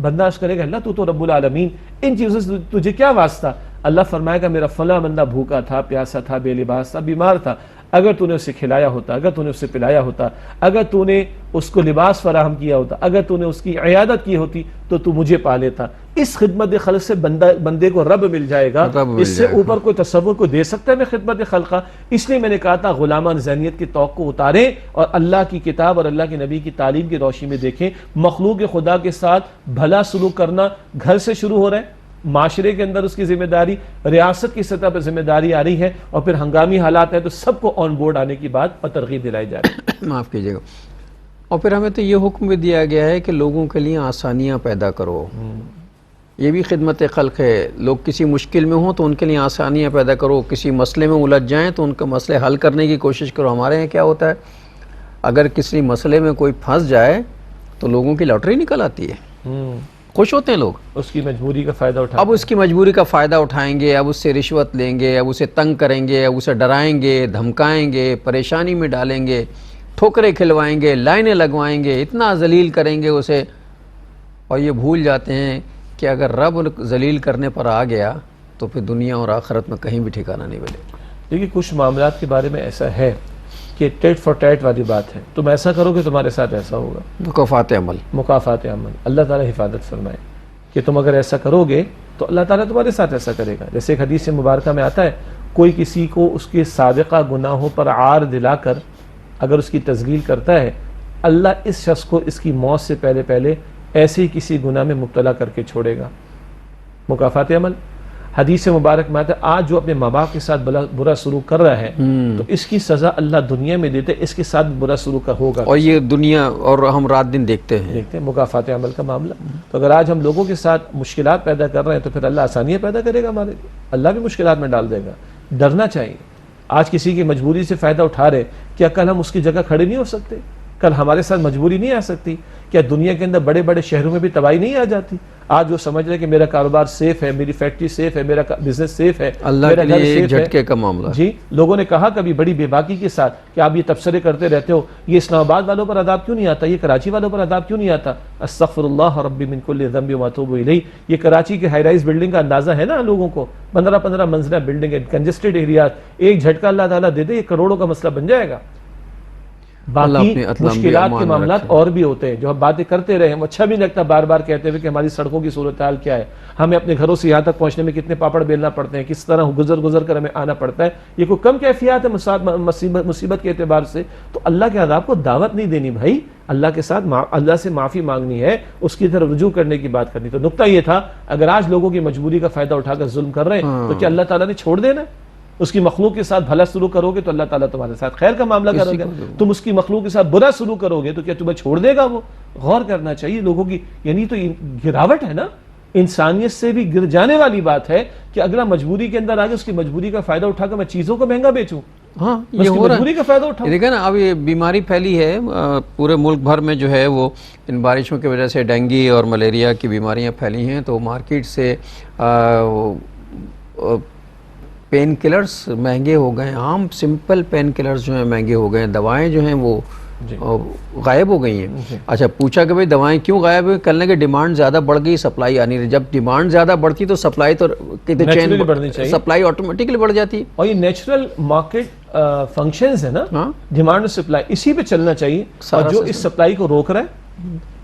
بندہ عرض کرے گا اللہ تو رب العالمین، ان چیزوں سے تجھے کیا واسطہ؟ اللہ فرمائے گا میرا فلاں بندہ بھوکا تھا، پیاسا تھا، بے لباس تھا، بیمار تھا، اگر تو نے اسے کھلایا ہوتا، اگر تو نے اسے پلایا ہوتا، اگر تو نے اس کو لباس فراہم کیا ہوتا، اگر تو نے اس کی عیادت کی ہوتی تو تو مجھے پا لیتا۔ اس خدمت خلق سے بندے کو رب مل جائے گا، اس سے اوپر کوئی تصور کو دے سکتا ہے میں خدمت خلقہ؟ اس لیے میں نے کہا تھا غلامان ذہنیت کی توقع اتاریں اور اللہ کی کتاب اور اللہ کے نبی کی تعلیم کی روشنی میں دیکھیں۔ مخلوق خدا کے ساتھ بھلا سلوک کرنا گھر سے شروع ہو رہا ہے، معاشرے کے اندر اس کی ذمہ داری، ریاست کی سطح پر ذمہ داری آ رہی ہے، اور پھر ہنگامی حالات ہیں تو سب کو آن بورڈ آنے کی بات اور ترغیب دلائی جا رہی ہے۔ معاف کیجیے گا۔ اور پھر ہمیں تو یہ حکم بھی دیا گیا ہے کہ لوگوں کے لیے آسانیاں پیدا کرو، یہ بھی خدمت خلق ہے۔ لوگ کسی مشکل میں ہوں تو ان کے لیے آسانیاں پیدا کرو، کسی مسئلے میں الجھ جائیں تو ان کا مسئلے حل کرنے کی کوشش کرو۔ ہمارے یہاں کیا ہوتا ہے، اگر کسی مسئلے میں کوئی پھنس جائے تو لوگوں کی لاٹری نکل آتی ہے، خوش ہوتے ہیں لوگ، اس کی مجبوری کا فائدہ اٹھا، اب اس کی مجبوری کا فائدہ اٹھائیں گے، اب اس سے رشوت لیں گے، اب اسے تنگ کریں گے، اب اسے ڈرائیں گے، دھمکائیں گے، پریشانی میں ڈالیں گے، ٹھوکریں کھلوائیں گے، لائنیں لگوائیں گے، اتنا ذلیل کریں گے اسے، اور یہ بھول جاتے ہیں کہ اگر رب ذلیل کرنے پر آ گیا تو پھر دنیا اور آخرت میں کہیں بھی ٹھکانہ نہیں ملے۔ دیکھیے کچھ معاملات کے بارے میں ایسا ہے کہ ٹیٹ فار ٹیٹ والی بات ہے، تم ایسا کرو کہ تمہارے ساتھ ایسا ہوگا، مکافات عمل، مکافات عمل۔ اللہ تعالیٰ حفاظت فرمائے کہ تم اگر ایسا کرو گے تو اللہ تعالیٰ تمہارے ساتھ ایسا کرے گا۔ جیسے ایک حدیث مبارکہ میں آتا ہے، کوئی کسی کو اس کے سابقہ گناہوں پر عار دلا کر اگر اس کی تذلیل کرتا ہے، اللہ اس شخص کو اس کی موت سے پہلے ایسے ہی کسی گناہ میں مبتلا کر کے چھوڑے گا۔ مکافات عمل حدیث مبارک میں آتا ہے، آج جو اپنے ماں باپ کے ساتھ برا سلوک کر رہا ہے تو اس کی سزا اللہ دنیا میں دیتے، اس کے ساتھ برا سلوک ہوگا، اور یہ دنیا اور ہم رات دن دیکھتے ہیں مکافات عمل کا معاملہ۔ تو اگر آج ہم لوگوں کے ساتھ مشکلات پیدا کر رہے ہیں تو پھر اللہ آسانیاں پیدا کرے گا ہمارے لیے، اللہ بھی مشکلات میں ڈال دے گا۔ ڈرنا چاہیے۔ آج کسی کی مجبوری سے فائدہ اٹھا رہے، کیا کل ہم اس کی جگہ کھڑے نہیں ہو سکتے؟ کل ہمارے ساتھ مجبوری نہیں آ سکتی؟ کیا دنیا کے اندر بڑے بڑے شہروں میں بھی تباہی نہیں آ جاتی؟ آج وہ سمجھ رہے کہ میرا کاروبار سیف ہے، میری فیکٹری سیف ہے، میرا بزنس سیف ہے، اللہ میرا کے گھر لیے ایک سیف ہے۔ جھٹکے کا معاملہ۔ جی، لوگوں نے کہا کبھی بڑی بے باکی کے ساتھ کہ آپ یہ تبصرے کرتے رہتے ہو، یہ اسلام آباد والوں پر عذاب کیوں نہیں آتا؟ یہ کراچی والوں پر عذاب کیوں نہیں آتا؟ استغفر اللہ ربی من کل ذنب واتوب الیہ۔ یہ کراچی کے ہائی رائز بلڈنگ کا اندازہ ہے نا لوگوں کو، 15 منزلہ بلڈنگ ہے، کنجسٹڈ ایریاز، ایک جھٹکا اللہ تعالیٰ دے دے یہ کروڑوں کا مسئلہ بن جائے گا۔ باقی مشکلات کے معاملات اور بھی ہوتے ہیں جو ہم باتیں کرتے رہے، ہم اچھا بھی لگتا بار بار کہتے ہوئے کہ ہماری سڑکوں کی صورتحال کیا ہے، ہمیں اپنے گھروں سے یہاں تک پہنچنے میں کتنے پاپڑ بیلنا پڑتے ہیں، کس طرح گزر کر ہمیں آنا پڑتا ہے، یہ کوئی کم کیفیات ہے مصیبت کے اعتبار سے؟ تو اللہ کے عذاب کو دعوت نہیں دینی بھائی، اللہ کے ساتھ اللہ سے معافی مانگنی ہے، اس کی طرف رجوع کرنے کی بات کرنی۔ تو نقطہ یہ تھا، اگر آج لوگوں کی مجبوری کا فائدہ اٹھا کر ظلم کر رہے ہیں تو کیا اللہ تعالیٰ نے چھوڑ دینا ہے؟ اس کی مخلوق کے ساتھ بھلا سلوک کرو گے تو اللہ تعالیٰ تمہارے ساتھ خیر کا معاملہ کرو گے، تم اس کی مخلوق کے ساتھ برا سلوک کرو گے تو کیا تمہیں چھوڑ دے گا وہ؟ غور کرنا چاہیے لوگوں کی، یعنی تو گراوٹ ہے نا، انسانیت سے بھی گر جانے والی بات ہے کہ اگلا مجبوری کے اندر آگے اس کی مجبوری کا فائدہ اٹھا کر میں چیزوں کو مہنگا بیچوں، ہاں اس یہ کی ہو رہا مجبوری کا فائدہ اٹھاؤں۔ دیکھیں نا، اب یہ بیماری پھیلی ہے پورے ملک بھر میں، جو ہے وہ ان بارشوں کی وجہ سے ڈینگی اور ملیریا کی بیماریاں پھیلی ہیں، تو مارکیٹ سے پین کلرز مہنگے ہو گئے ہیں، عام سمپل پین کلرز جو ہیں مہنگے ہو گئے ہیں، دوائیں جو ہیں وہ غائب ہو گئی ہیں۔ اچھا پوچھا کہ بھئی دوائیں کیوں غائب ہوئی؟ کہنے کہ ڈیمانڈ زیادہ بڑھ گئی، سپلائی آنی رہی۔ جب ڈیمانڈ زیادہ بڑھتی تو سپلائی تو نیچرلی بڑھنی چاہیے، سپلائی آٹومیٹکلی بڑھ جاتی ہے، اور یہ نیچرل مارکیٹ فنکشنز ہے نا، ڈیمانڈ اور سپلائی، اسی پہ چلنا چاہیے۔ اور جو اس سپلائی کو روک رہا ہے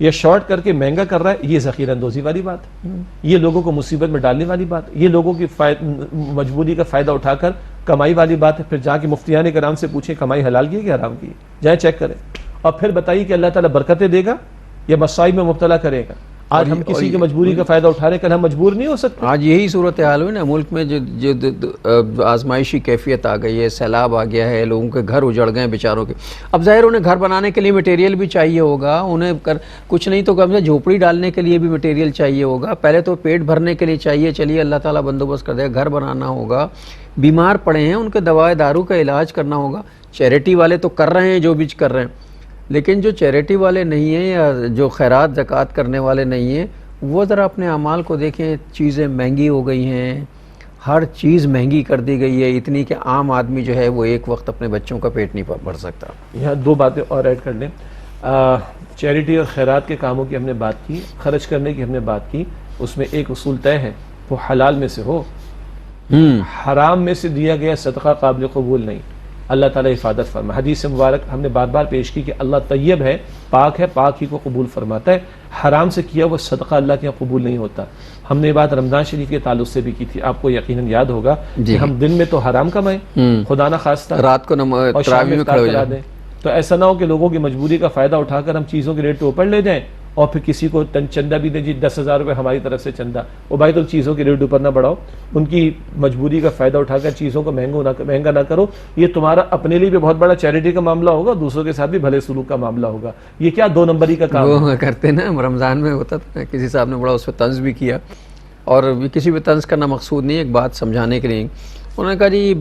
یا شارٹ کر کے مہنگا کر رہا ہے، یہ ذخیرہ اندوزی والی بات ہے، یہ لوگوں کو مصیبت میں ڈالنے والی بات ہے، یہ لوگوں کی مجبوری کا فائدہ اٹھا کر کمائی والی بات ہے۔ پھر جا کے مفتیان کرام سے پوچھیں کمائی حلال کی ہے کہ حرام کی ہے، جائیں چیک کریں، اور پھر بتائیے کہ اللہ تعالیٰ برکتیں دے گا یا مصائب میں مبتلا کرے گا؟ آج ہم کسی کی مجبوری کا فائدہ اٹھا رہے ہیں، کل ہم مجبور نہیں ہو سکتے۔ آج یہی صورتحال ہوئی نا ملک میں، جو آزمائشی کیفیت آ گئی ہے، سیلاب آ گیا ہے، لوگوں کے گھر اجڑ گئے ہیں بیچاروں کے۔ اب ظاہر انہیں گھر بنانے کے لیے مٹیریل بھی چاہیے ہوگا، انہیں کچھ نہیں تو کم سے جھوپڑی ڈالنے کے لیے بھی مٹیریل چاہیے ہوگا، پہلے تو پیٹ بھرنے کے لیے چاہیے، چلیے اللہ تعالیٰ بندوبست کر دے گا، گھر بنانا ہوگا، بیمار پڑے ہیں ان کے دوائے دارو کا علاج کرنا ہوگا۔ چیریٹی والے تو کر رہے ہیں جو بھی کر رہے ہیں، لیکن جو چیریٹی والے نہیں ہیں یا جو خیرات زکوٰۃ کرنے والے نہیں ہیں، وہ ذرا اپنے اعمال کو دیکھیں۔ چیزیں مہنگی ہو گئی ہیں، ہر چیز مہنگی کر دی گئی ہے، اتنی کہ عام آدمی جو ہے وہ ایک وقت اپنے بچوں کا پیٹ نہیں بھر سکتا۔ یہاں دو باتیں اور ایڈ کر لیں، چیریٹی اور خیرات کے کاموں کی ہم نے بات کی، خرچ کرنے کی ہم نے بات کی، اس میں ایک اصول طے ہے، وہ حلال میں سے ہو، حرام میں سے دیا گیا صدقہ قابل قبول نہیں۔ اللہ تعالیٰ حفاظت فرما، حدیث مبارک ہم نے بار بار پیش کی کہ اللہ طیب ہے، پاک ہی کو قبول فرماتا ہے، حرام سے کیا وہ صدقہ اللہ کے یہاں قبول نہیں ہوتا۔ ہم نے یہ بات رمضان شریف کے تعلق سے بھی کی تھی، آپ کو یقیناً یاد ہوگا کہ ہم دن میں تو حرام کمائیں، خدا نہ خواستہ رات کو تراویح میں کھڑے ہو جائیں، تو ایسا نہ ہو کہ لوگوں کی مجبوری کا فائدہ اٹھا کر ہم چیزوں کے ریٹ پہ اوپر لے جائیں اور پھر کسی کو چندہ بھی دیں، جی 10,000 روپے ہماری طرف سے چندہ، وہ بھائی تو چیزوں کے ریٹ اوپر نہ بڑھاؤ، ان کی مجبوری کا فائدہ اٹھا کر چیزوں کو مہنگا نہ کرو۔ یہ تمہارا اپنے لیے بھی بہت بڑا چیریٹی کا معاملہ ہوگا، دوسروں کے ساتھ بھی بھلے سلوک کا معاملہ ہوگا۔ یہ کیا دو نمبری کا کام وہ کرتے نا، رمضان میں ہوتا تھا، کسی صاحب نے بڑا اس پہ طنز بھی کیا، اور کسی پہ طنز کرنا مقصود نہیں، ایک بات سمجھانے کے لیے انہوں نے کہا جی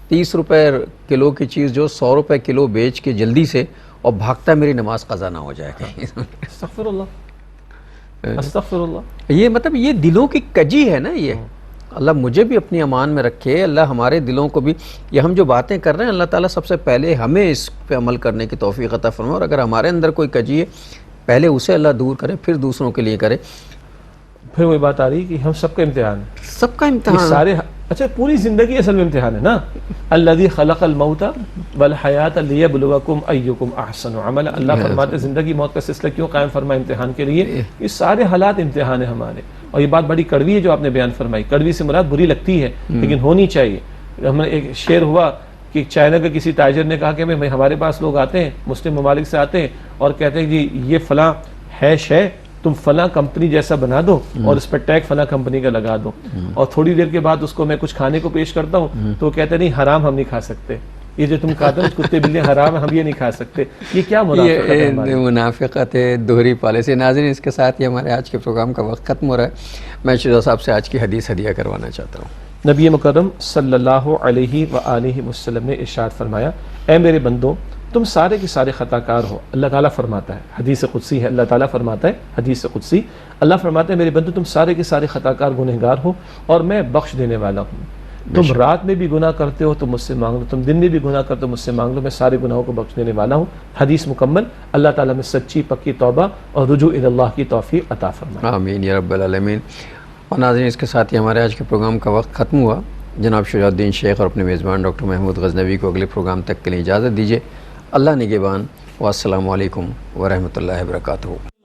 30 روپے کلو کی چیز جو 100 روپے کلو بیچ کے جلدی سے اور بھاگتا میری نماز قضا نہ ہو جائے گا۔ استغفر اللہ، استغفر اللہ۔ یہ مطلب یہ دلوں کی کجی ہے نا، یہ اللہ مجھے بھی اپنی امان میں رکھے، اللہ ہمارے دلوں کو بھی، یہ ہم جو باتیں کر رہے ہیں اللہ تعالیٰ سب سے پہلے ہمیں اس پہ عمل کرنے کی توفیق عطا فرمائے، اور اگر ہمارے اندر کوئی کجی ہے پہلے اسے اللہ دور کرے، پھر دوسروں کے لیے کرے۔ پھر وہی بات آ رہی کہ ہم سب کا امتحان ہے، سب کا امتحان سارے، اچھا پوری زندگی اصل میں امتحان ہے نا۔ الذی خلق الموت والحیات لیبلوکم ایکم احسن عملا، اللہ فرماتے زندگی موت کا سلسلہ کیوں قائم فرمایا امتحان کے لیے، یہ سارے حالات امتحان ہیں ہمارے۔ اور یہ بات بڑی کڑوی ہے جو آپ نے بیان فرمائی، کڑوی سے مراد بری لگتی ہے لیکن ہونی چاہیے۔ ہمیں ایک شعر ہوا کہ چائنا کے کسی تاجر نے کہا کہ ہمارے پاس لوگ آتے ہیں، مسلم ممالک سے آتے ہیں اور کہتے ہیں جی یہ فلاں ہے شے، تم فلاں کمپنی جیسا بنا دو اور اس پر ٹیگ فلاں کمپنی کا لگا دو، اور تھوڑی دیر کے بعد اس کو میں کچھ کھانے کو پیش کرتا ہوں تو وہ کہتے نہیں حرام ہم نہیں کھا سکتے، یہ جو تم کھاتے ہو کتے بلے حرام ہے، ہم یہ نہیں کھا سکتے۔ یہ کیا منافقت ہے ہماری؟ منافقت ہے، دوہری پالیسی۔ ناظرین اس کے ساتھ ہی ہمارے آج کے پروگرام کا وقت ختم ہو رہا ہے۔ میں شہزاد صاحب سے آج کی حدیث ہدیہ کروانا چاہتا ہوں۔ نبی مکرم صلی اللہ علیہ وآلہ وسلم نے ارشاد فرمایا، اے میرے بندوں تم سارے کے سارے خطا کار ہو. اللہ تعالیٰ فرماتا ہے، حدیث قدسی ہے، اللہ تعالیٰ فرماتا ہے حدیث قدسی، اللہ فرماتا ہے میرے بندو تم سارے کے سارے خطا کار گنہگار ہو اور میں بخش دینے والا ہوں. تم رات میں بھی گناہ کرتے ہو تو مجھ سے مانگ لو، تم دن میں بھی گناہ کرتے ہو مجھ سے مانگ لو، میں سارے گناہوں کو بخش دینے والا ہوں. حدیث مکمل. اللہ تعالیٰ میں سچی پکی توبہ اور رجوع الی اللہ کی توفیق عطا فرمائے. آمین یا رب العالمین. اور ناظرین، اس کے ساتھ ہی ہمارے آج کے پروگرام کا وقت ختم ہوا. جناب شجاع الدین شیخ اور اپنے میزبان ڈاکٹر محمود غزنوی کو اگلے پروگرام تک کے لیے اجازت دیجیے. اللہ نگہبان، والسلام علیکم ورحمۃ اللہ وبرکاتہ.